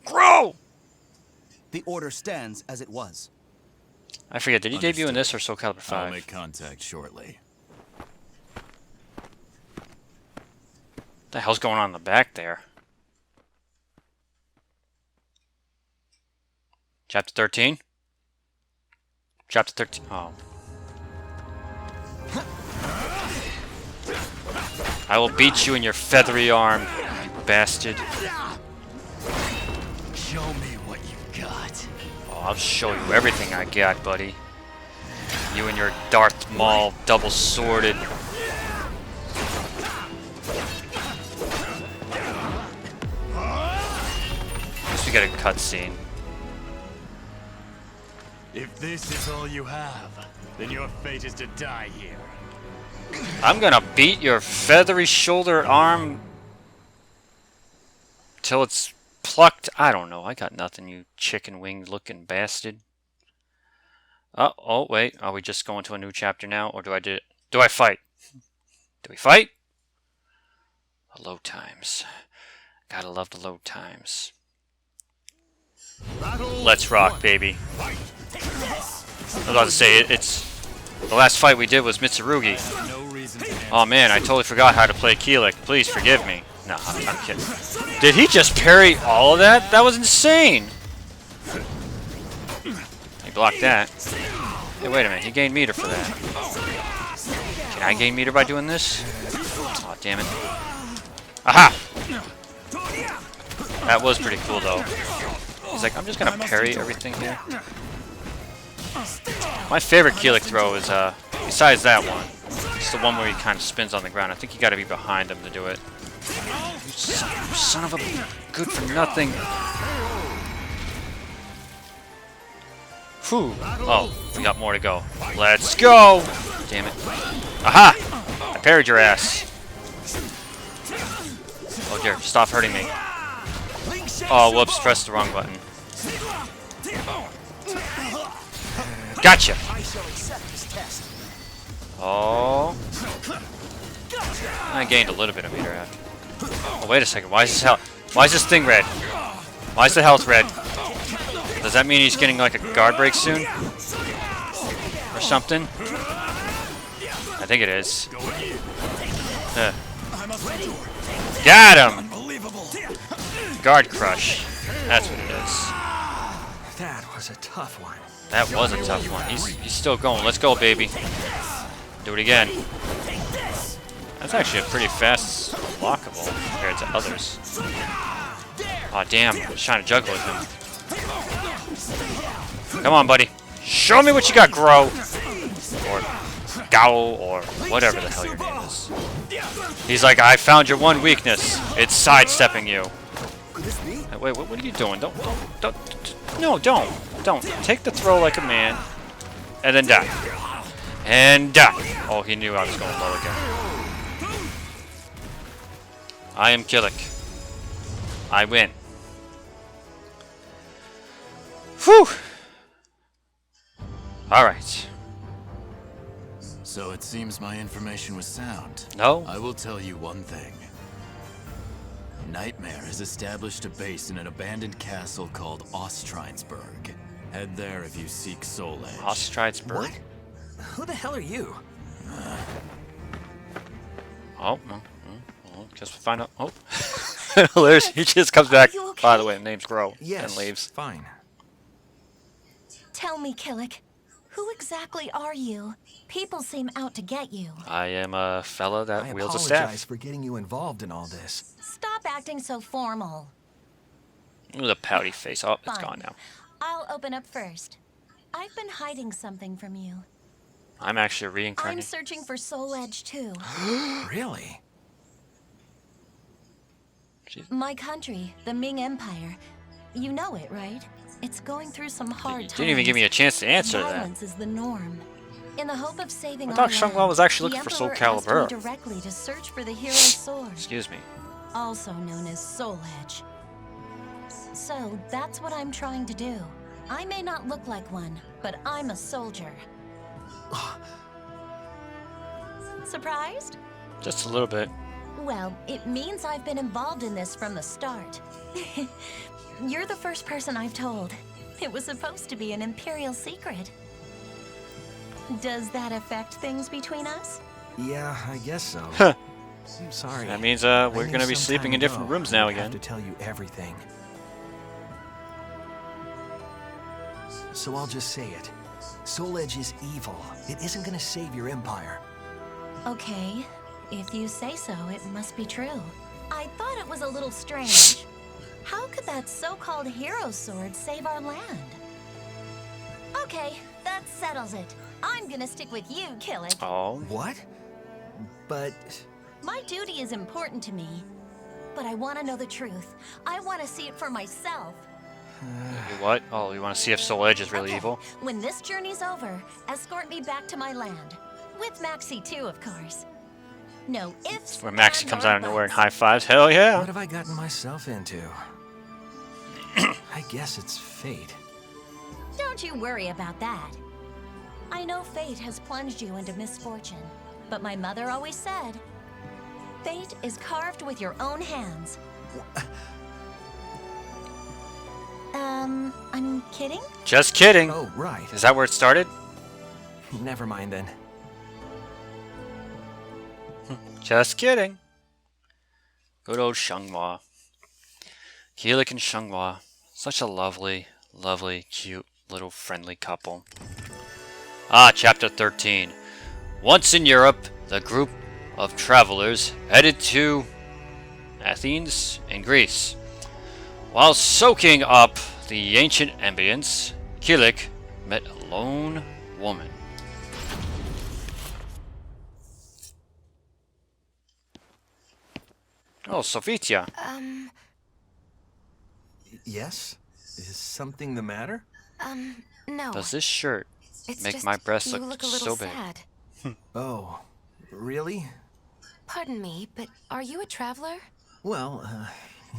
Grow! The order stands as it was. I forget, did he debut in this or Soul Calibur 5? I'll make contact shortly. What the hell's going on in the back there? Chapter 13? Chapter 13. Oh. I will beat you in your feathery arm, you bastard. Show me what you got. Oh, I'll show you everything I got, buddy. You and your Darth Maul double-sworded. At least we get a cutscene. If this is all you have, then your fate is to die here. I'm gonna beat your feathery shoulder arm till it's plucked. I don't know. I got nothing, you chicken wing looking bastard. Oh, wait. Are we just going to a new chapter now? Or do I fight? Do we fight? The load times. Gotta love the load times. Let's rock, baby. I was about to say, it's... The last fight we did was Mitsurugi. Oh man, I totally forgot how to play Killick. Please forgive me. No, I'm kidding. Did he just parry all of that? That was insane! He blocked that. Hey, wait a minute. He gained meter for that. Can I gain meter by doing this? Oh, damn it. Aha! That was pretty cool, though. He's like, I'm just gonna parry everything here. My favorite Killick throw is, besides that one, it's the one where he kind of spins on the ground. I think you gotta be behind him to do it. You son of a good for nothing. Whew. Oh, we got more to go. Let's go! Damn it. Aha! I parried your ass. Oh dear, stop hurting me. Oh, whoops, pressed the wrong button. Gotcha! Oh. I gained a little bit of meter after. Oh, wait a second. Why is this thing red? Why is the health red? Does that mean he's getting like a guard break soon? Or something? I think it is. Got him! Guard crush. That's what it is. That was a tough one. That was a tough one. He's still going. Let's go, baby. Do it again. That's actually a pretty fast blockable compared to others. Aw, damn. I was trying to juggle with him. Come on, buddy. Show me what you got, Grow. Or Gowl, or whatever the hell your name is. He's like, I found your one weakness. It's sidestepping you. Wait, what are you doing? Don't. No, don't. Take the throw like a man, and then die. And die. Oh, he knew I was going low again. I am Killick. I win. Whew. Alright. So it seems my information was sound. No? I will tell you one thing. Nightmare has established a base in an abandoned castle called Ostrinsberg. Head there if you seek Soul Edge. Ostrinsberg? What? Who the hell are you? Oh, guess we'll find out. Oh. There's, he just comes back. you okay? By the way, name's Grow. Yes, And leaves. fine. Tell me, Killick, who exactly are you? People seem out to get you. I am a fella that I wields a apologize staff. for getting you involved in all this. Stop acting so formal. With a pouty face. Oh, it's Fine. gone now. I'll open up first. I've been hiding something from you. I'm actually I'm reincarnated. searching for Soul Edge too. Really? My country, the Ming Empire. You know it, right? It's going through some hard You times. didn't even give me a chance to answer that. Violence is the norm. In the hope of saving I our thought Xianghua land, was actually the looking for Soul Emperor asked me Calibur. directly to search for the hero's sword, Excuse me. also known as Soul Edge. So that's what I'm trying to do. I may not look like one, but I'm a soldier. Surprised? Just a little bit. Well, it means I've been involved in this from the start. You're the first person I've told. It was supposed to be an Imperial secret. Does that affect things between us? Yeah, I guess so. I'm sorry. That means I we're knew gonna be some sleeping time in different ago rooms now I'd have again. to tell you everything. So I'll just say it. Soul Edge is evil. It isn't gonna save your empire. Okay, if you say so, it must be true. I thought it was a little strange. How could that so-called hero sword save our land? Okay, that settles it. I'm gonna stick with you, Killick. Oh. What? But My duty is important to me, but I want to know the truth. I want to see it for myself. What? Oh, you want to see if Soul Edge is really Okay, evil? When this journey's over, escort me back to my land. With Maxi too, of course. No ifs, Where Maxi ands, comes or out of nowhere and buts. high fives. Hell yeah! what have I gotten myself into? I guess it's fate. Don't you worry about that. I know fate has plunged you into misfortune, but my mother always said, fate is carved with your own hands. I'm kidding? Just kidding. Oh, right. Is that where it started? Never mind then. Just kidding. Good old Xianghua. Killick and Xianghua. Such a lovely, lovely, cute, little friendly couple. Ah, Chapter 13. Once in Europe, the group of travelers headed to Athens in Greece. While soaking up the ancient ambience, Killick met a lone woman. Oh, Sophitia. Yes? Is something the matter? No. Does this shirt It's make just my breasts you look a little so big? sad. Oh, really? Pardon me, but are you a traveler? Well,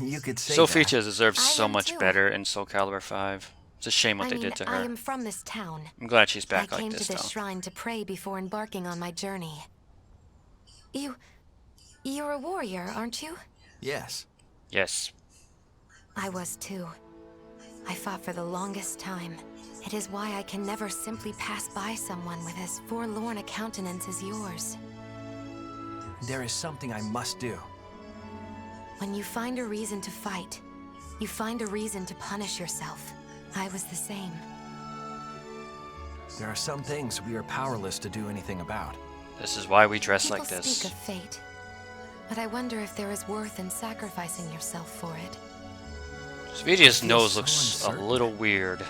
you could say Sophitia that. deserves I so am much too. better in Soul Calibur 5. It's a shame what I they mean, did to I her. am from this town. I'm glad she's back I like came this, to this though. shrine to pray before embarking on my journey. You're a warrior, aren't you? Yes. Yes. I was too. I fought for the longest time. It is why I can never simply pass by someone with as forlorn a countenance as yours. There is something I must do. When you find a reason to fight, you find a reason to punish yourself. I was the same. There are some things we are powerless to do anything about. This is why we dress People like this. speak of fate, but I wonder if there is worth in sacrificing yourself for it. Sophitia's feel nose so looks a uncertain. little weird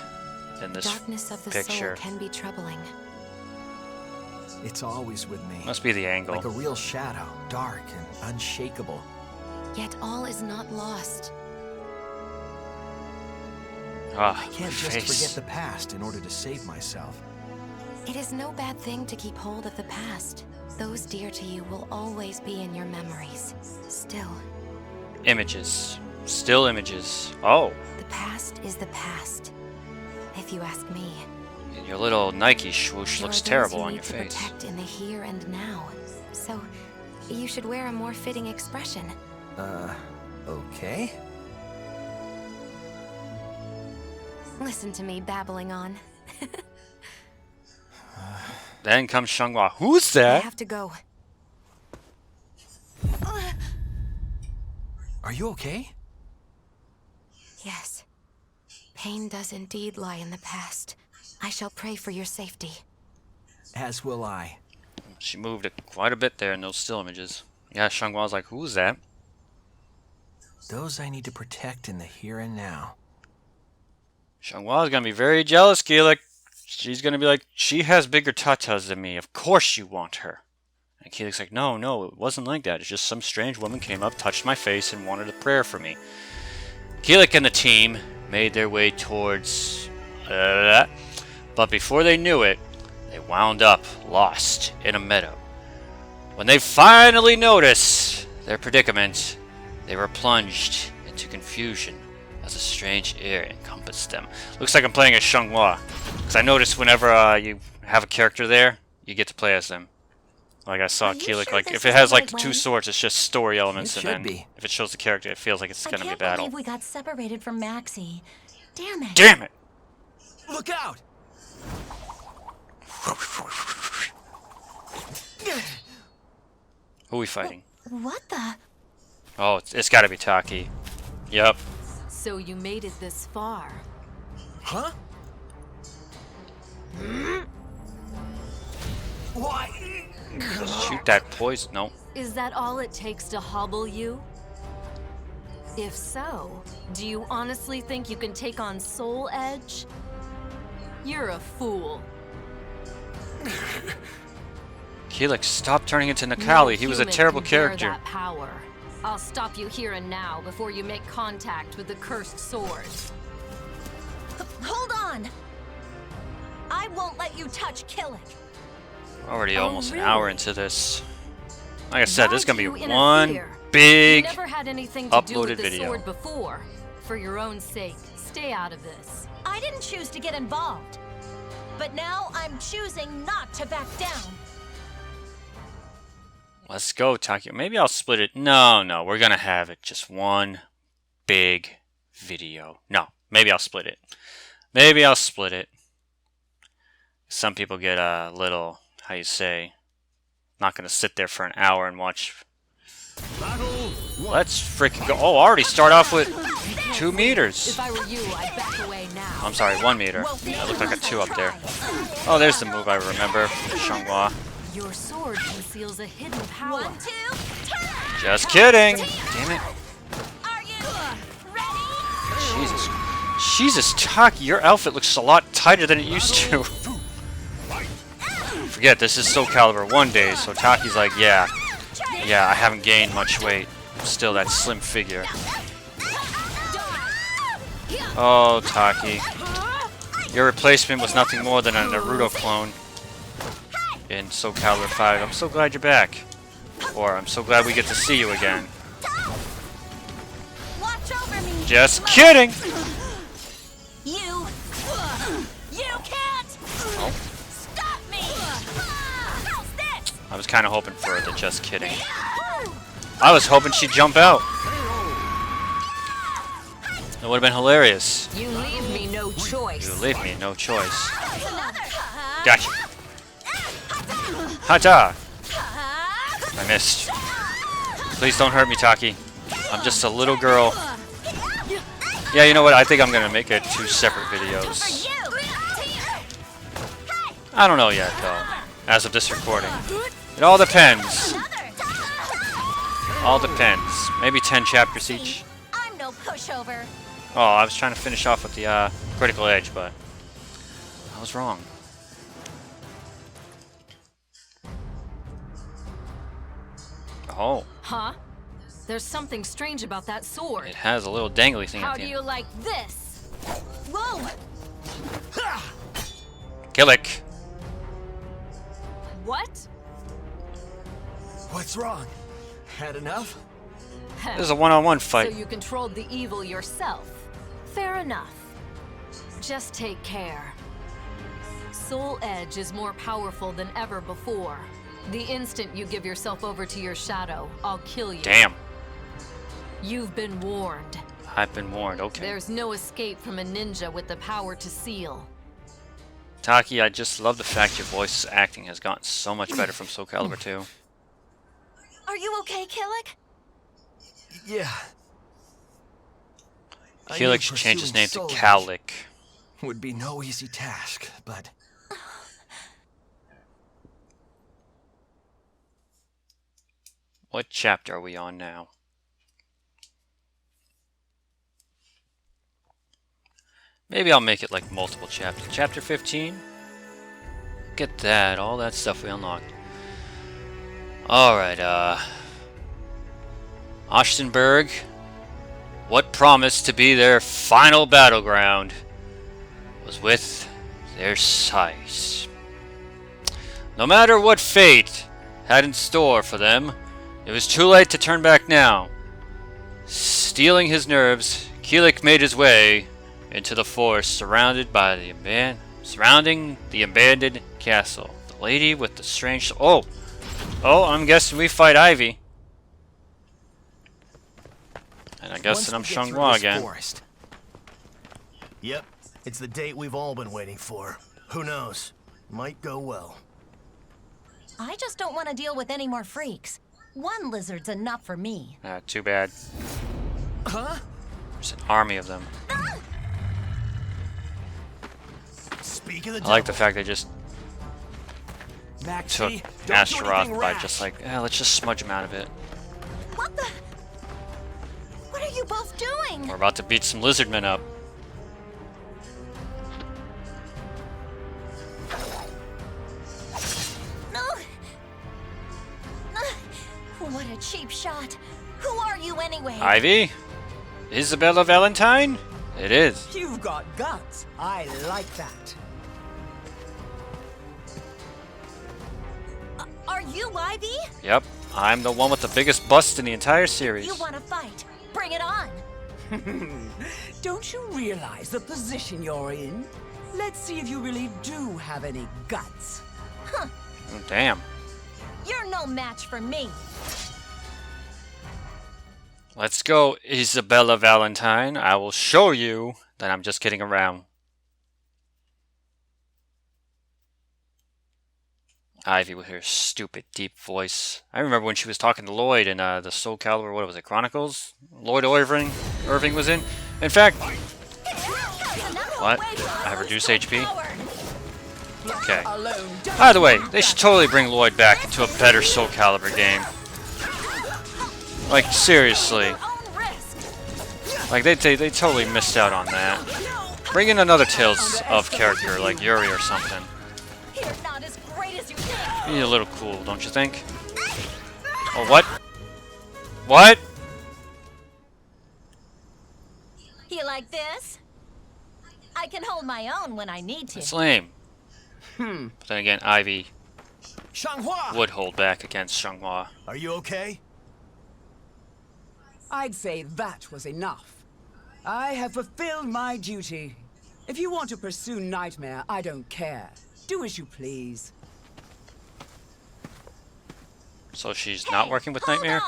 in this Darkness of the picture. soul can be troubling. It's always with me. Must be the angle. Like a real shadow, dark and unshakable. Yet all is not lost. Ah, I can't just forget the past in order to save myself. It is no bad thing to keep hold of the past. Those dear to you will always be in your memories. Still, Images. Still images. Oh. the past is the past. If you ask me. And your little Nike swoosh There looks are those terrible you on need your to face. Protect in the here and now. So, you should wear a more fitting expression. Okay. Listen to me babbling on. Then comes Xianghua. Who's I that? have to go. Are you okay? Yes. Pain does indeed lie in the past. I shall pray for your safety. As will I. She moved it quite a bit there in those still images. Yeah, Xianghua's like, who's that? Those I need to protect in the here and now. Xianghua's gonna be very jealous, Keelik. She's gonna be like, she has bigger tatas than me. Of course you want her. And Keelik's like, no, it wasn't like that. It's just some strange woman came up, touched my face, and wanted a prayer for me. Keelik and the team made their way towards... but before they knew it, they wound up lost in a meadow. When they finally noticed their predicament, they were plunged into confusion as a strange air encompassed them. Looks like I'm playing as Xianghua, because I noticed whenever you have a character there, you get to play as them. Like I saw Keelik, like if it has like the two swords, it's just story elements, and then if it shows the character, it feels like it's gonna be a battle. I can't believe we got separated from Maxi. Damn it! Damn it! Look out! Who are we fighting? What the? Oh, it's gotta be Taki. Yep. So you made it this far. Huh? What? Shoot that poison. No. Is that all it takes to hobble you? If so, do you honestly think you can take on Soul Edge? You're a fool. Keelik, stop turning into Nakali. He was a terrible character. That power. I'll stop you here and now before you make contact with the cursed sword. Hold on! I won't let you touch Killick. Already almost an hour into this. Like I said, this is gonna be Why'd you one interfere? big You never had anything to do uploaded with the video. sword before. For your own sake, stay out of this. I didn't choose to get involved. But now I'm choosing not to back down. Let's go, Taki. Maybe I'll split it. No, we're gonna have it just one big video. No, maybe I'll split it. Maybe I'll split it. Some people get a little, how you say, not gonna sit there for an hour and watch. Let's freaking go. Oh, already start off with 2 meters. If I were you, I'd back away now. I'm sorry, 1 meter. That looked like a 2 up there. Oh, there's the move I remember. Xianghua. Your sword conceals a hidden power. 1, 2, turn! Just kidding. Damn it. Are you ready? Jesus, Taki, your outfit looks a lot tighter than it used to. Forget, this is Soul Calibur 1 day, so Taki's like, yeah, I haven't gained much weight. I'm still that slim figure. Oh, Taki. Your replacement was nothing more than a Naruto clone in Soul Calibur 5. I'm so glad you're back. Or, I'm so glad we get to see you again. Watch over me. Just kidding! You can't stop me. How's this? I was kind of hoping for the just kidding. I was hoping she'd jump out. It would have been hilarious. You leave me no choice. You leave me no choice. Gotcha. Hata! I missed. Please don't hurt me, Taki. I'm just a little girl. Yeah, you know what? I think I'm gonna make it 2 separate videos. I don't know yet, though. As of this recording. It all depends. All depends. Maybe 10 chapters each. I'm no pushover. Oh, I was trying to finish off with the critical edge, but I was wrong. Oh. Huh? There's something strange about that sword. It has a little dangly thing How at the do end. you like this? Whoa! Killick. What? What's wrong? Had enough? This is a one-on-one fight. So you controlled the evil yourself. Fair enough. Just take care. Soul Edge is more powerful than ever before. The instant you give yourself over to your shadow, I'll kill you. Damn. You've been warned. I've been warned, okay. There's no escape from a ninja with the power to seal. Taki, I just love the fact your voice acting has gotten so much better from Soul Calibur 2. Are you okay, Killick? Yeah. Killick should change his name to Soul Edge Calic. would be no easy task, but What chapter are we on now? Maybe I'll make it like multiple chapters. Chapter 15? Get that, all that stuff we unlocked. Alright, Ostrinsberg, what promised to be their final battleground was with their size. No matter what fate had in store for them, it was too late to turn back now. Stealing his nerves, Killick made his way into the forest surrounding the abandoned castle. The lady with the strange... Oh, I'm guessing we fight Ivy. And I guess that I'm Xianghua again. Forest. Yep, it's the date we've all been waiting for. Who knows? Might go well. I just don't want to deal with any more freaks. One lizard's enough for me. Too bad. Huh? There's an army of them. Speak of the I like the fact they just took Maxi, Astaroth by just like, let's just smudge him out of it. What the? What are you both doing? We're about to beat some lizardmen up. No. What a cheap shot. Who are you anyway? Ivy? Isabella Valentine? It is. You've got guts. I like that. Are you Ivy? Yep, I'm the one with the biggest bust in the entire series. You want to fight? Bring it on. Don't you realize the position you're in? Let's see if you really do have any guts. Huh. Oh, damn. You're no match for me. Let's go, Isabella Valentine. I will show you that I'm just kidding around. Ivy with her stupid deep voice. I remember when she was talking to Lloyd in the Soul Calibur, what was it, Chronicles? Lloyd Irving was in. In fact, what? I have reduced HP? Okay. By the way, they should totally bring Lloyd back into a better Soul Calibur game. Like, seriously. Like, they totally missed out on that. Bring in another Tales of character, like Yuri or something. Be a little cool, don't you think? Oh, what? What? You like this? I can hold my own when I need to. It's lame. But then again, Ivy Xianghua! would hold back against Xianghua. Are you okay? I'd say that was enough. I have fulfilled my duty. If you want to pursue Nightmare, I don't care. Do as you please. So she's not working with Nightmare?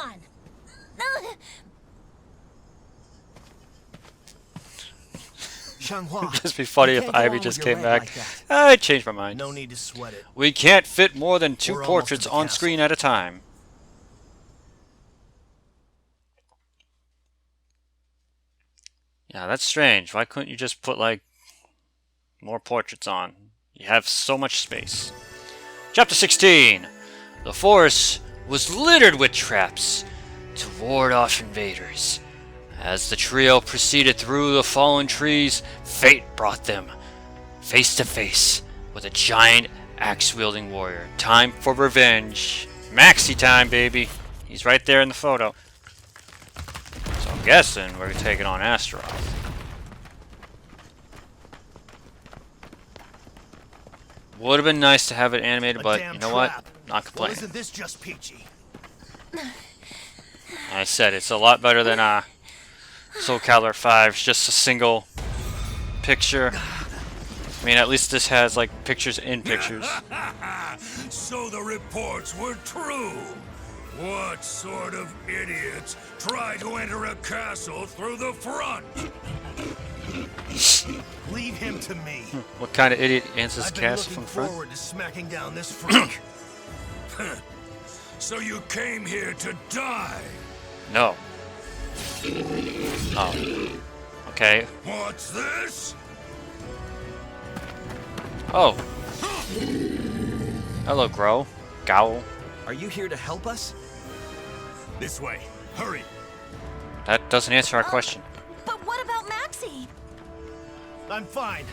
Xianghua, It'd just be funny if Ivy just came back. I changed my mind. no need to sweat it. We can't fit more than 2 We're almost portraits at the on castle. screen at a time. Yeah, that's strange. Why couldn't you just put, like, more portraits on? You have so much space. Chapter 16. The forest was littered with traps to ward off invaders. As the trio proceeded through the fallen trees, fate brought them face to face with a giant axe-wielding warrior. Time for revenge. Maxi time, baby. He's right there in the photo. So I'm guessing we're taking on Astaroth. Would have been nice to have it animated, but you know what? Not complaining. Well, isn't this just peachy? I said it's a lot better than Soul Calibur 5. It's just a single picture. I mean, at least this has like pictures in pictures. So the reports were true. What sort of idiots try to enter a castle through the front? Leave him to me. What kind of idiot answers I've been castle looking from front? forward to smacking down this freak. So you came here to die? No. Oh. Okay. What's this? Oh. Hello, Grow. Gowl. Are you here to help us? This way. Hurry. That doesn't answer our question. But what about Maxi? I'm fine.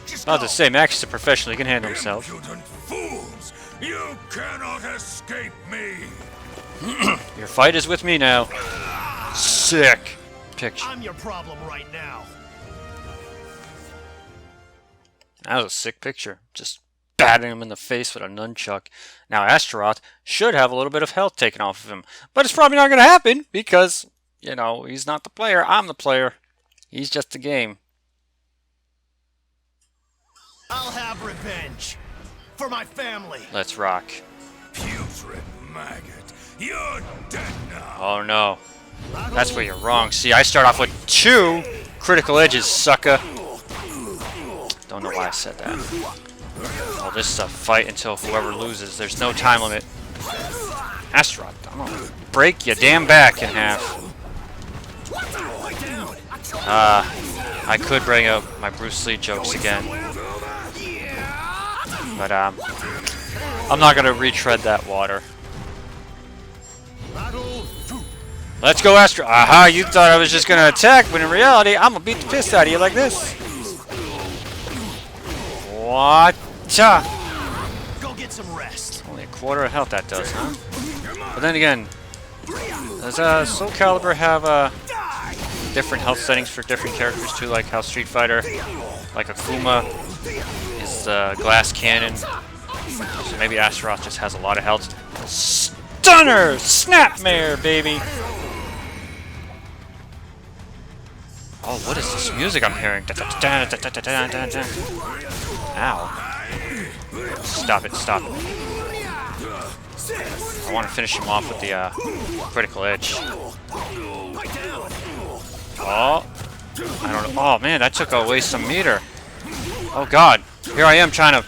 Just Not go. to say, Max is a professional. He can handle himself. Impudent fools! You cannot escape me! Your fight is with me now. Sick picture. I'm your problem right now. That was a sick picture. Just batting him in the face with a nunchuck. Now Astaroth should have a little bit of health taken off of him. But it's probably not going to happen because, you know, he's not the player. I'm the player. He's just the game. I'll have revenge. For my family. Let's rock. Putrid maggot. You're dead now. Oh no. That's where you're wrong. See, I start off with 2 critical edges, sucker. Don't know why I said that. Oh, this is a fight until whoever loses. There's no time limit. Astaroth, I'm gonna break your damn back in half. I could bring up my Bruce Lee jokes again. But, I'm not gonna retread that water. Let's go, Astaroth. Aha, you thought I was just gonna attack, but in reality, I'm gonna beat the piss out of you like this. What? Go get some rest. Only a quarter of health that does, huh? But then again, does Soul Calibur have different health settings for different characters too, like how Street Fighter, like Akuma, is glass cannon. So maybe Astaroth just has a lot of health. Stunner! Snapmare, baby! Oh, what is this music I'm hearing? Ow. Stop it, stop it. I want to finish him off with the critical edge. Oh. I don't know. Oh, man, that took away some meter. Oh, God. Here I am trying to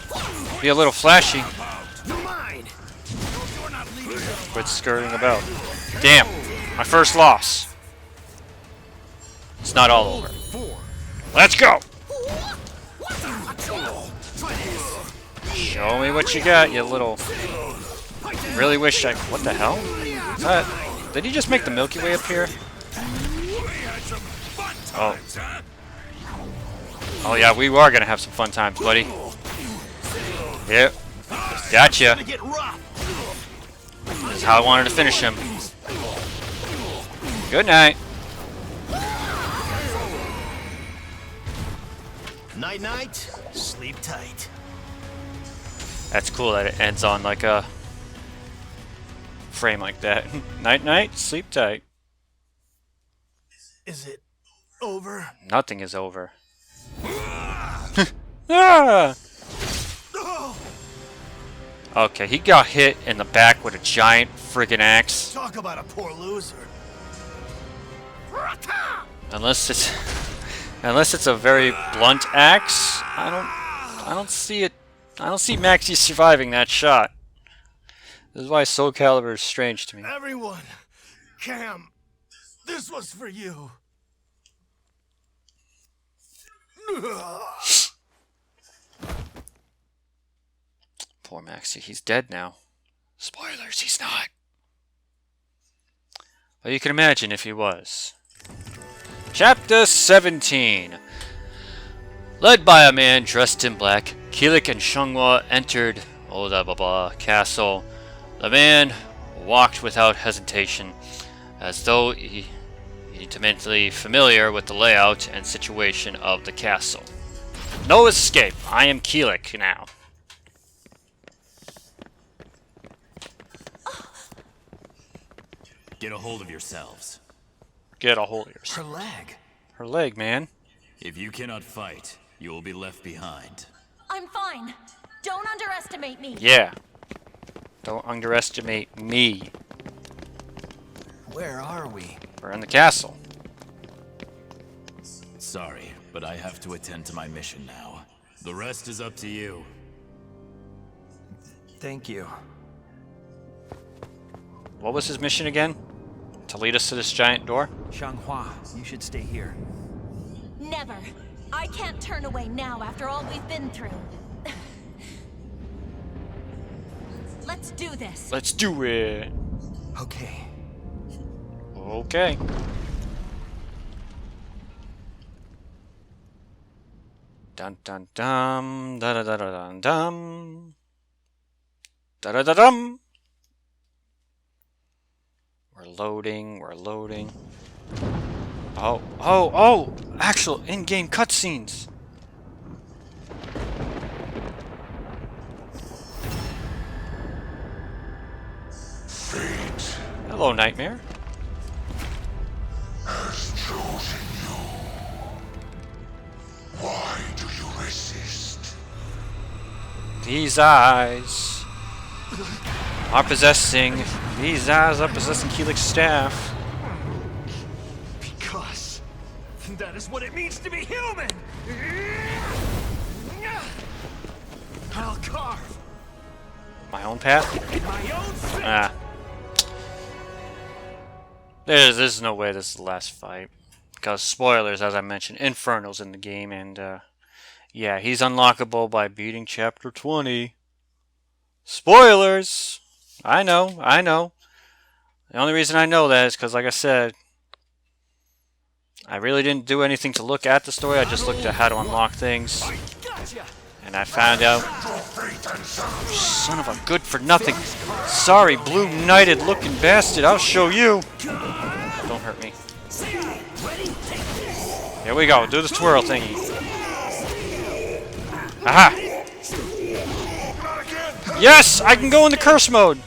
be a little flashy. Quit skirting about. Damn. My first loss. It's not all over. Let's go! Show me what you got, you little... Really wish I... What the hell? Did he just make the Milky Way appear? Oh. Oh yeah, we are gonna have some fun times, buddy. Yep. Gotcha. This is how I wanted to finish him. Good night. Night night, sleep tight. That's cool that it ends on like a frame like that. Night night, sleep tight. Is it over? Nothing is over. Ah! Okay, he got hit in the back with a giant friggin' axe. Talk about a poor loser. Unless it's a very blunt axe, I don't see it. I don't see Maxi surviving that shot. This is why Soul Calibur is strange to me. Everyone, Cam, this was for you. Poor Maxi, he's dead now. Spoilers, he's not. Well, you can imagine if he was. Chapter 17. Led by a man dressed in black, Kilik and Xianghua entered castle. The man walked without hesitation, as though intimately familiar with the layout and situation of the castle. No escape. I am Kilik now. Get a hold of yourselves. Get a hold of yourself. Her leg. Her leg, man. If you cannot fight, you will be left behind. I'm fine. Don't underestimate me. Yeah. Don't underestimate me. Where are we? We're in the castle. Sorry, but I have to attend to my mission now. The rest is up to you. Thank you. What was his mission again? To lead us to this giant door? Xianghua, you should stay here. Never. I can't turn away now after all we've been through. Let's do this. Let's do it. Okay. Okay. Dun dun dum da da da da dun dum da da da dum. We're loading. We're loading. Oh, oh, oh! Actual in-game cutscenes. Fate Hello, Nightmare. has chosen you. Why do you resist? These eyes are possessing. These eyes are possessing Keelik's staff. Because that is what it means to be human! I'll carve My own path? my own fate! Ah. There's no way this is the last fight. Because, spoilers, as I mentioned, Inferno's in the game, and, yeah, he's unlockable by beating Chapter 20. Spoilers! I know, I know. The only reason I know that is because, like I said, I really didn't do anything to look at the story, I just looked at how to unlock things. And I found out, son of a good-for-nothing, sorry, blue-knighted looking bastard, I'll show you. Don't hurt me. Here we go, do the twirl thingy. Aha! Yes, I can go into curse mode.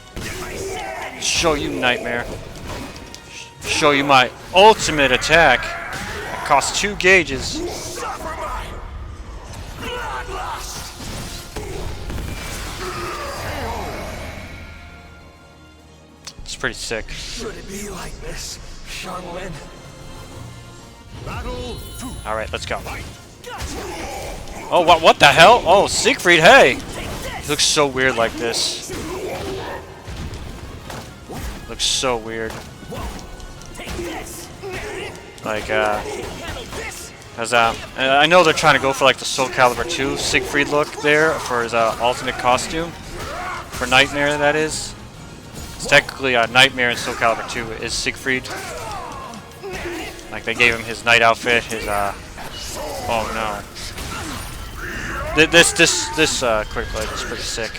Show you, Nightmare. Show you my ultimate attack. It costs 2 gauges. It's pretty sick. Should it be like this, Xianghua? Alright, let's go. Oh, what the hell? Oh, Siegfried, hey! He looks so weird like this. Looks so weird. Like, I know they're trying to go for like the Soul Calibur 2 Siegfried look there for his alternate costume. For Nightmare, that is. It's technically Nightmare in Soul Calibur 2 is Siegfried. Like they gave him his night outfit, his oh no. This Critical Edge is pretty sick.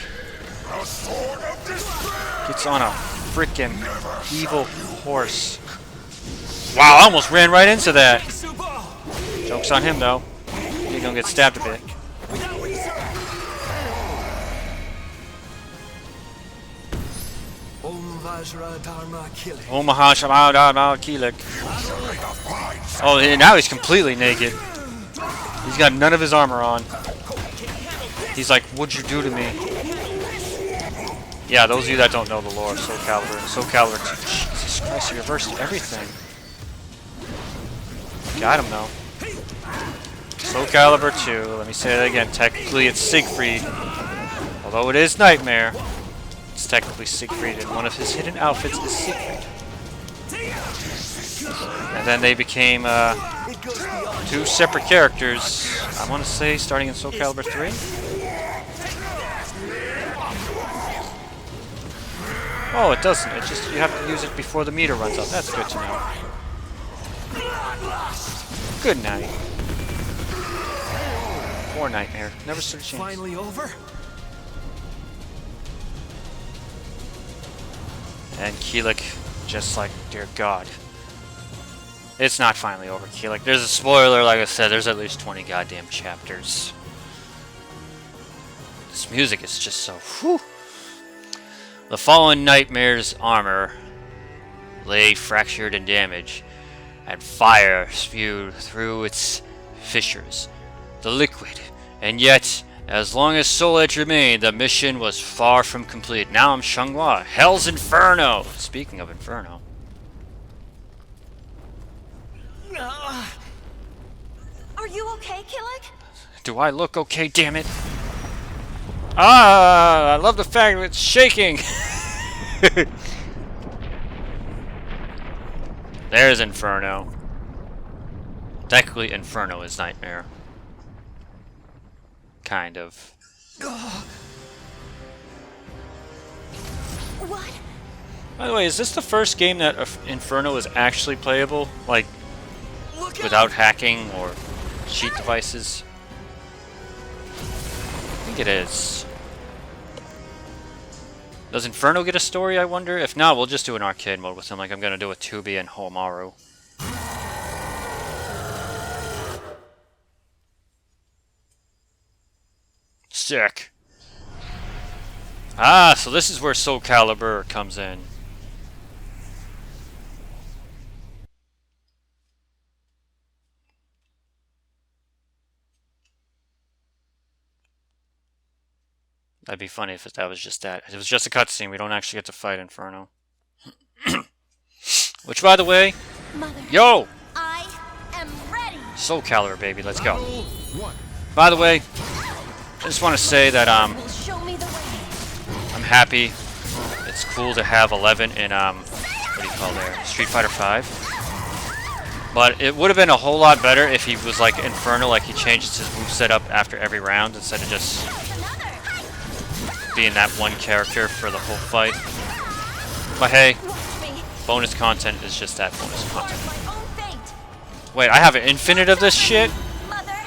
Gets on a freaking evil horse. Wow, I almost ran right into that. Joke's on him though. He's gonna get stabbed a bit. Oh, and now he's completely naked. He's got none of his armor on. He's like, what'd you do to me? Yeah, those of you that don't know the lore of Soul Calibur, Soul Calibur 2, Jesus Christ, he reversed everything. Got him though. Soul Calibur 2, let me say that again, technically it's Siegfried. Although it is Nightmare, it's technically Siegfried, and one of his hidden outfits is Siegfried. And then they became 2 separate characters, I want to say starting in Soul Calibur 3? Oh, it doesn't. It just, you have to use it before the meter runs out. That's good to know. Good night. Poor Nightmare. Never stood a chance. Finally over? And Keelik, just like, dear God. It's not finally over, Keelik. There's a spoiler, like I said, there's at least 20 goddamn chapters. This music is just so, whew. The fallen Nightmare's armor lay fractured and damaged, and fire spewed through its fissures. The liquid, and yet As long as Soul Edge remained, the mission was far from complete. Now I'm Xianghua, Hell's Inferno! Speaking of Inferno. Are you okay, Killick? Do I look okay, damn it? Ah, I love the fact that it's shaking! There's Inferno. Technically, Inferno is Nightmare. Kind of. What? By the way, is this the first game that Inferno is actually playable? Like, without hacking or cheat devices? I think it is. Does Inferno get a story, I wonder? If not, we'll just do an arcade mode with him like I'm gonna do with Tubi and Homaru. Sick. Ah, so this is where Soul Calibur comes in. That'd be funny if that was just that. If it was just a cutscene, we don't actually get to fight Inferno. Which, by the way, Mother, yo! I am ready. Soul Calibur, baby, let's go. By the way, I just want to say that Show me the way. I'm happy. It's cool to have 11 in what do you call there? Street Fighter 5. But it would have been a whole lot better if he was like Inferno, like he changes his moveset up after every round instead of just being that one character for the whole fight. But hey, bonus content is just that bonus content. Wait, I have an infinite of this shit?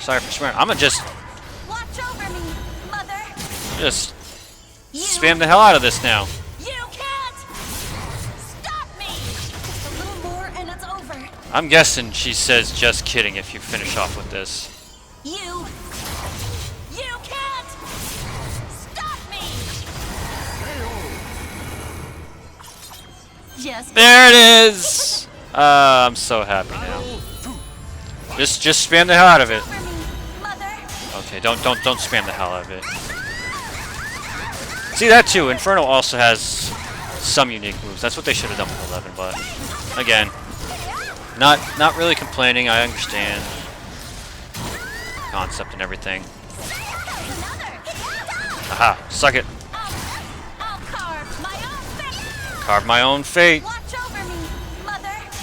Sorry for swearing. I'm gonna just spam the hell out of this now. You can't stop me. Just a little more and it's over. I'm guessing she says just kidding if you finish off with this. You can't stop me. Yes. There it is. I'm so happy now. Just spam the hell out of it. Okay, don't spam the hell out of it. See that too. Inferno also has some unique moves. That's what they should have done with 11. But again, not really complaining. I understand concept and everything. Aha! Suck it. Carve my own fate.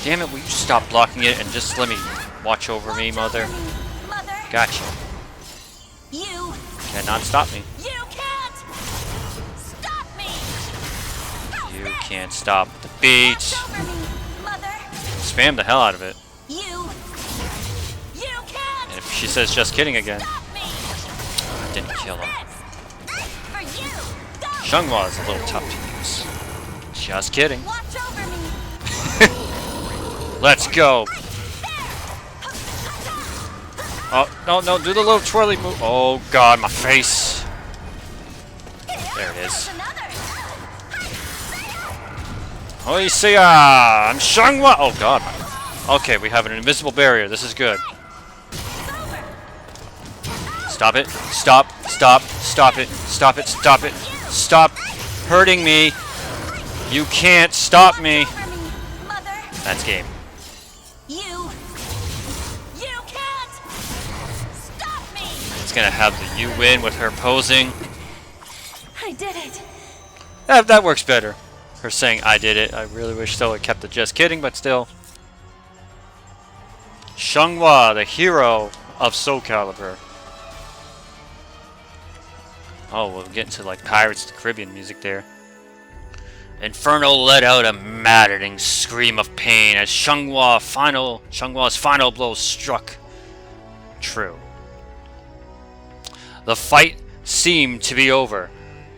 Damn it! Will you stop blocking it and just let me watch over me, mother? Gotcha. You cannot stop me. You can't stop me. You can't stop the beat. Spam the hell out of it. You can't. And if she says just kidding again, I didn't kill him. Xianghua is a little tough to use. Just kidding. Let's go. Oh, no, do the little twirly move. Oh, God, my face. There it is. Oh, you see, I'm Xianghua. Oh, God. Okay, we have an invisible barrier. This is good. Stop it. Stop it. Stop it. Stop hurting me. You can't stop me. That's game. Gonna have the you win with her posing. I did it. That works better. Her saying I did it. I really wish Soul had kept the just kidding, but still. Xianghua, the hero of Soul Calibur. Oh, we'll get into like Pirates of the Caribbean music there. Inferno let out a maddening scream of pain as Xianghua's final blow struck true. The fight seemed to be over,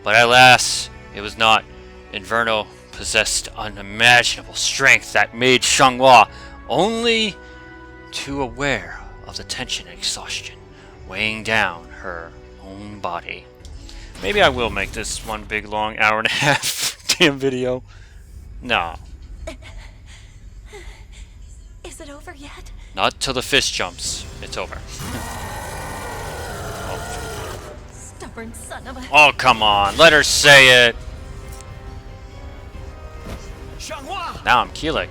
but alas, it was not. Inferno possessed unimaginable strength that made Xianghua only too aware of the tension and exhaustion weighing down her own body. Maybe I will make this one big long hour and a half damn video. No. Is it over yet? Not till the fist jumps. It's over. stubborn son of a... Oh, come on. Let her say it. Xianghua! Now I'm Keelik.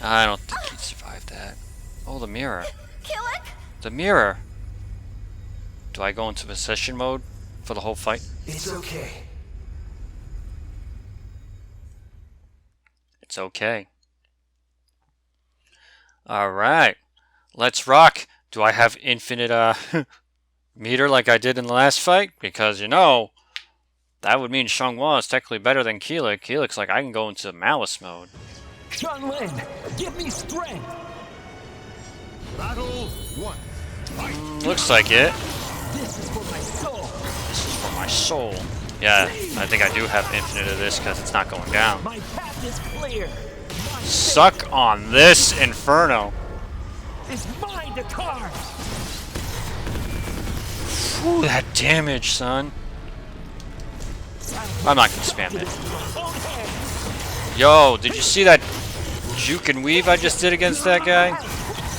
I don't think he'd survive that. Oh, the mirror. Killick? The mirror. Do I go into possession mode for the whole fight? It's okay. It's okay. Alright. Let's rock. Do I have infinite meter like I did in the last fight? Because, you know, that would mean Xianghua is technically better than Keelik. Keelik's like, I can go into malice mode. Xianglin, give me strength. Battle 1. Fight. Looks like it. This is for my soul. This is for my soul. Yeah, I think I do have infinite of this because it's not going down. My path is clear. Suck on this, Inferno. It's mine to carve. Whew, that damage, son. I'm not gonna spam it. Yo, did you see that juke and weave I just did against that guy?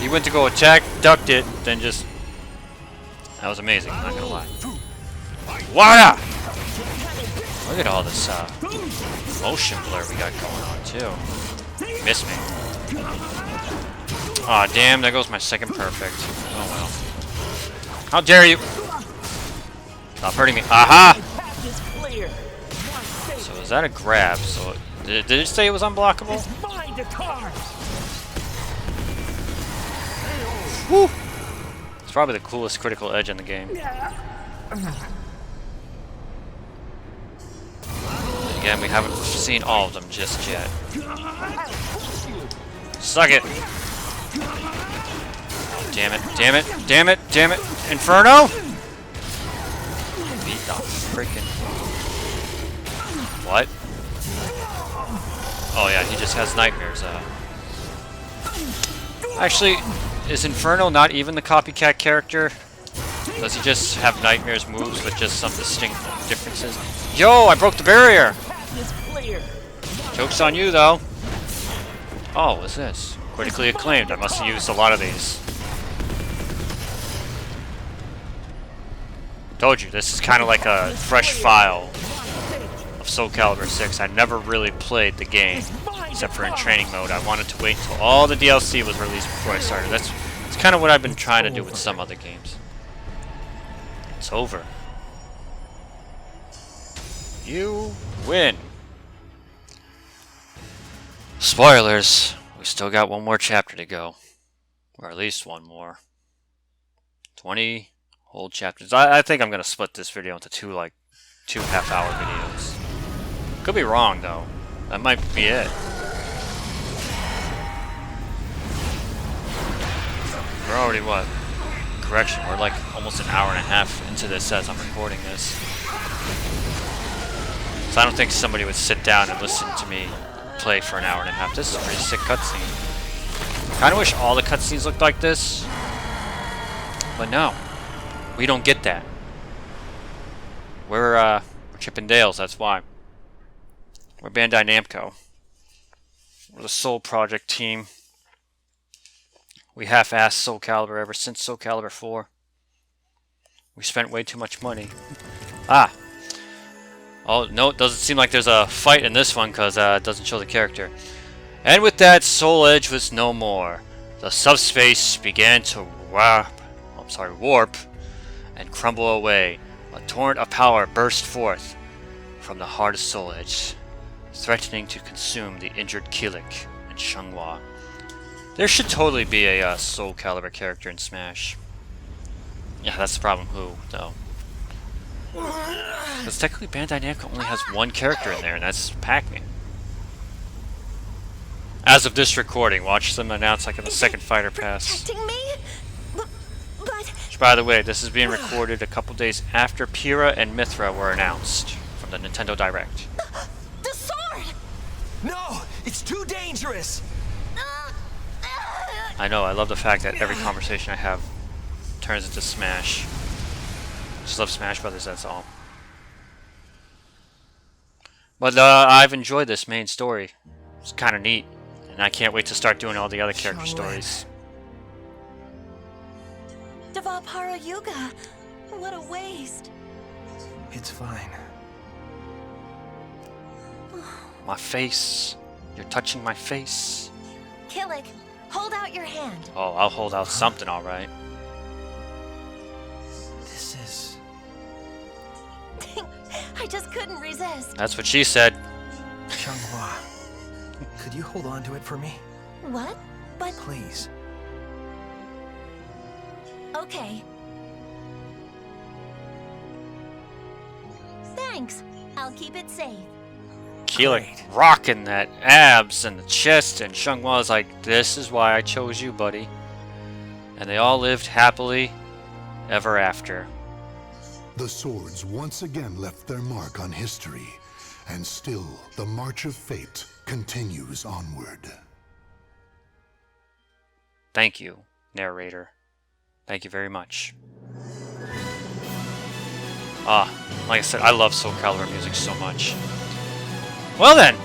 He went to go attack, ducked it, then just... That was amazing, I'm not gonna lie. Wada! Look at all this motion blur we got going on, too. Missed me. Aw, oh, damn, there goes my second perfect. Oh, well. How dare you! Stop hurting me. Aha! So is that a grab? So did it say it was unblockable? Woo! It's probably the coolest critical edge in the game. Again, we haven't seen all of them just yet. Suck it! Damn it, damn it, damn it, damn it! Inferno! Beat the freaking... What? Oh yeah, he just has nightmares. Actually, is Inferno not even the copycat character? Does he just have nightmares moves with just some distinct differences? Yo, I broke the barrier! Joke's on you, though. Oh, what's this? Critically acclaimed. I must have used a lot of these. Told you, this is kind of like a fresh file of Soul Calibur 6. I never really played the game, except for in training mode. I wanted to wait until all the DLC was released before I started. That's kind of what I've been trying to do with some other games. It's over. You win. Spoilers. We still got one more chapter to go. Or at least one more. 20 whole chapters. I think I'm going to split this video into two half-hour videos. Could be wrong, though. That might be it. We're already, what? Correction, we're like almost an hour and a half into this as I'm recording this. So I don't think somebody would sit down and listen to me play for an hour and a half. This is a pretty sick cutscene. Kinda wish all the cutscenes looked like this. But no. We don't get that. We're Chippendales, that's why. We're Bandai Namco. We're the Soul Project team. We half-assed Soul Calibur ever since Soul Calibur 4. We spent way too much money. Ah! Oh, no, it doesn't seem like there's a fight in this one because it doesn't show the character. And with that, Soul Edge was no more. The subspace began to warp and crumble away. A torrent of power burst forth from the heart of Soul Edge, threatening to consume the injured Keelik and Xianghua. There should totally be a Soul Calibur character in Smash. Yeah, that's the problem. Who, though? Because technically Bandai Namco only has one character in there, and that's Pac-Man. As of this recording, watch them announce like in the second fighter pass. Which, by the way, this is being recorded a couple days after Pyrrha and Mithra were announced from the Nintendo Direct. The sword! No! It's too dangerous! I know, I love the fact that every conversation I have turns into Smash. Just love Smash Brothers, that's all. But I've enjoyed this main story. It's kind of neat. And I can't wait to start doing all the other character stories. Devapara Yuga! What a waste! It's fine. My face. You're touching my face. Killick, hold out your hand. Oh, I'll hold out something, alright. This is... I just couldn't resist. That's what she said. Xianghua. Could you hold on to it for me? What? But... Please. Okay. Thanks. I'll keep it safe. Keeler rocking that abs and the chest, and Xianghua's like, this is why I chose you, buddy. And they all lived happily ever after. The swords once again left their mark on history, and still the march of fate continues onward. Thank you, narrator. Thank you very much. Like I said, I love Soul Calibur music so much. Well then,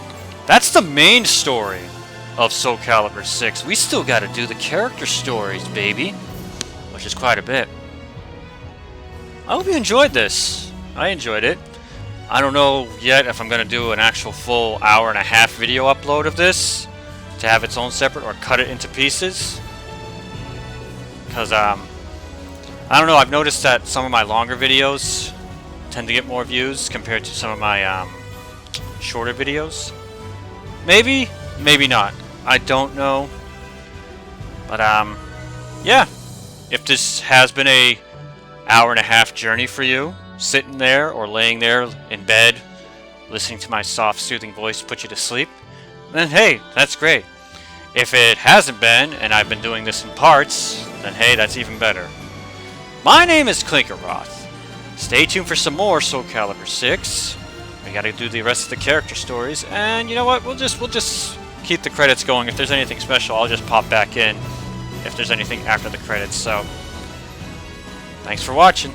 that's the main story of Soul Calibur 6. We still gotta do the character stories, baby. Which is quite a bit. I hope you enjoyed this. I enjoyed it. I don't know yet if I'm gonna do an actual full hour-and-a-half video upload of this to have its own separate, or cut it into pieces. Because, I don't know, I've noticed that some of my longer videos tend to get more views compared to some of my, shorter videos. Maybe, maybe not. I don't know. But, yeah. If this has been a hour-and-a-half journey for you, sitting there or laying there in bed, listening to my soft, soothing voice put you to sleep, then hey, that's great. If it hasn't been, and I've been doing this in parts, then hey, that's even better. My name is Clinkeroith. Stay tuned for some more Soul Calibur 6. We gotta do the rest of the character stories, and you know what? We'll just keep the credits going. If there's anything special, I'll just pop back in if there's anything after the credits. So, thanks for watching.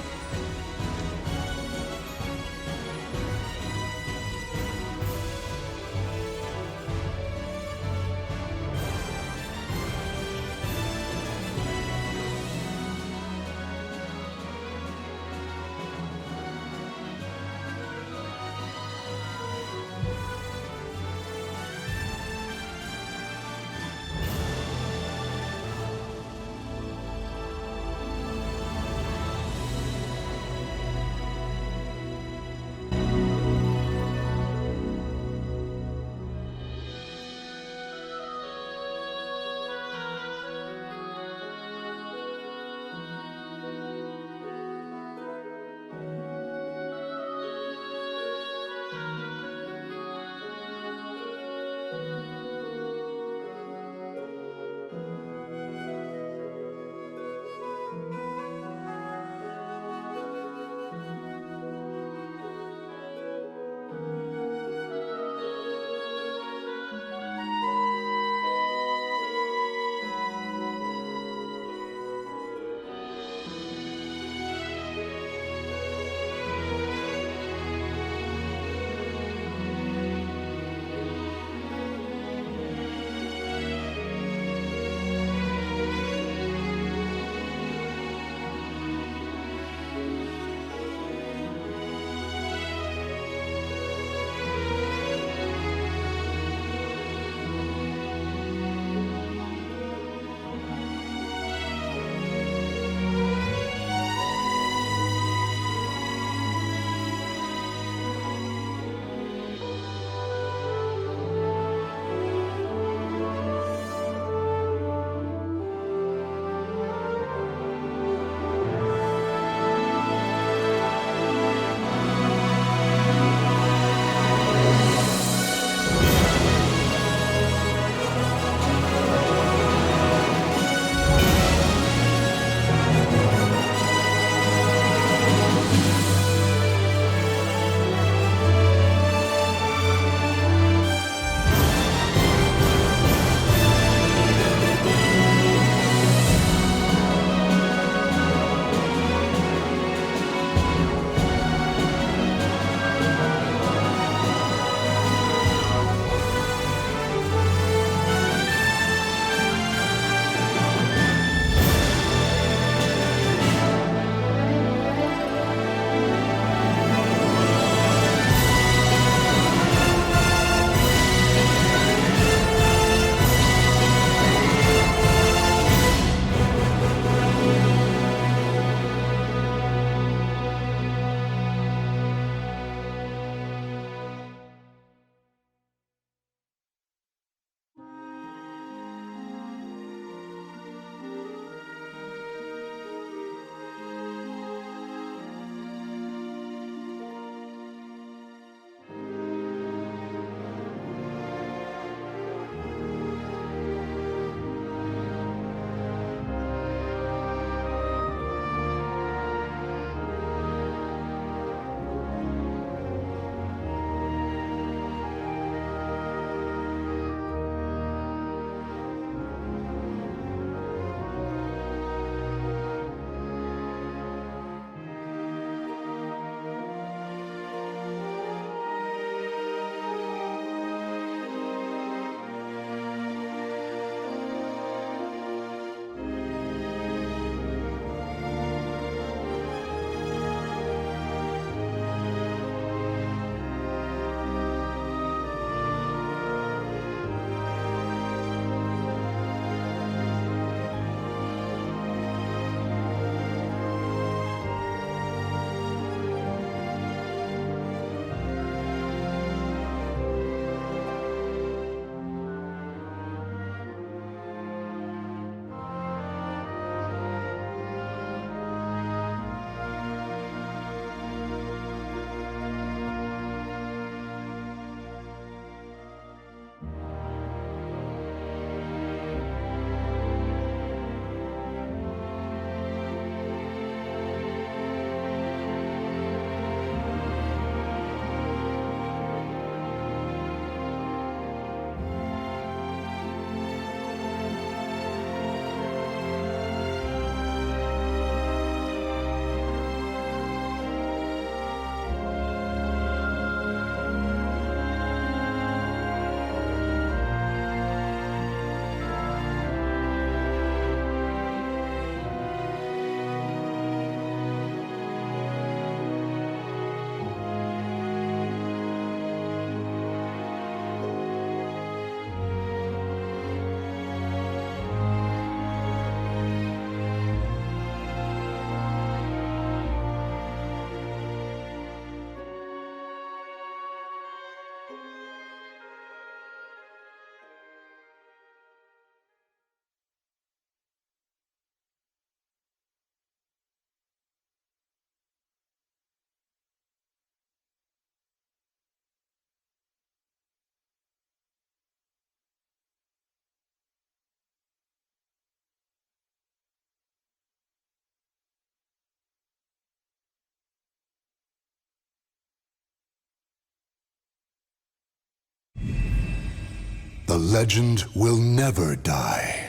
legend will never die.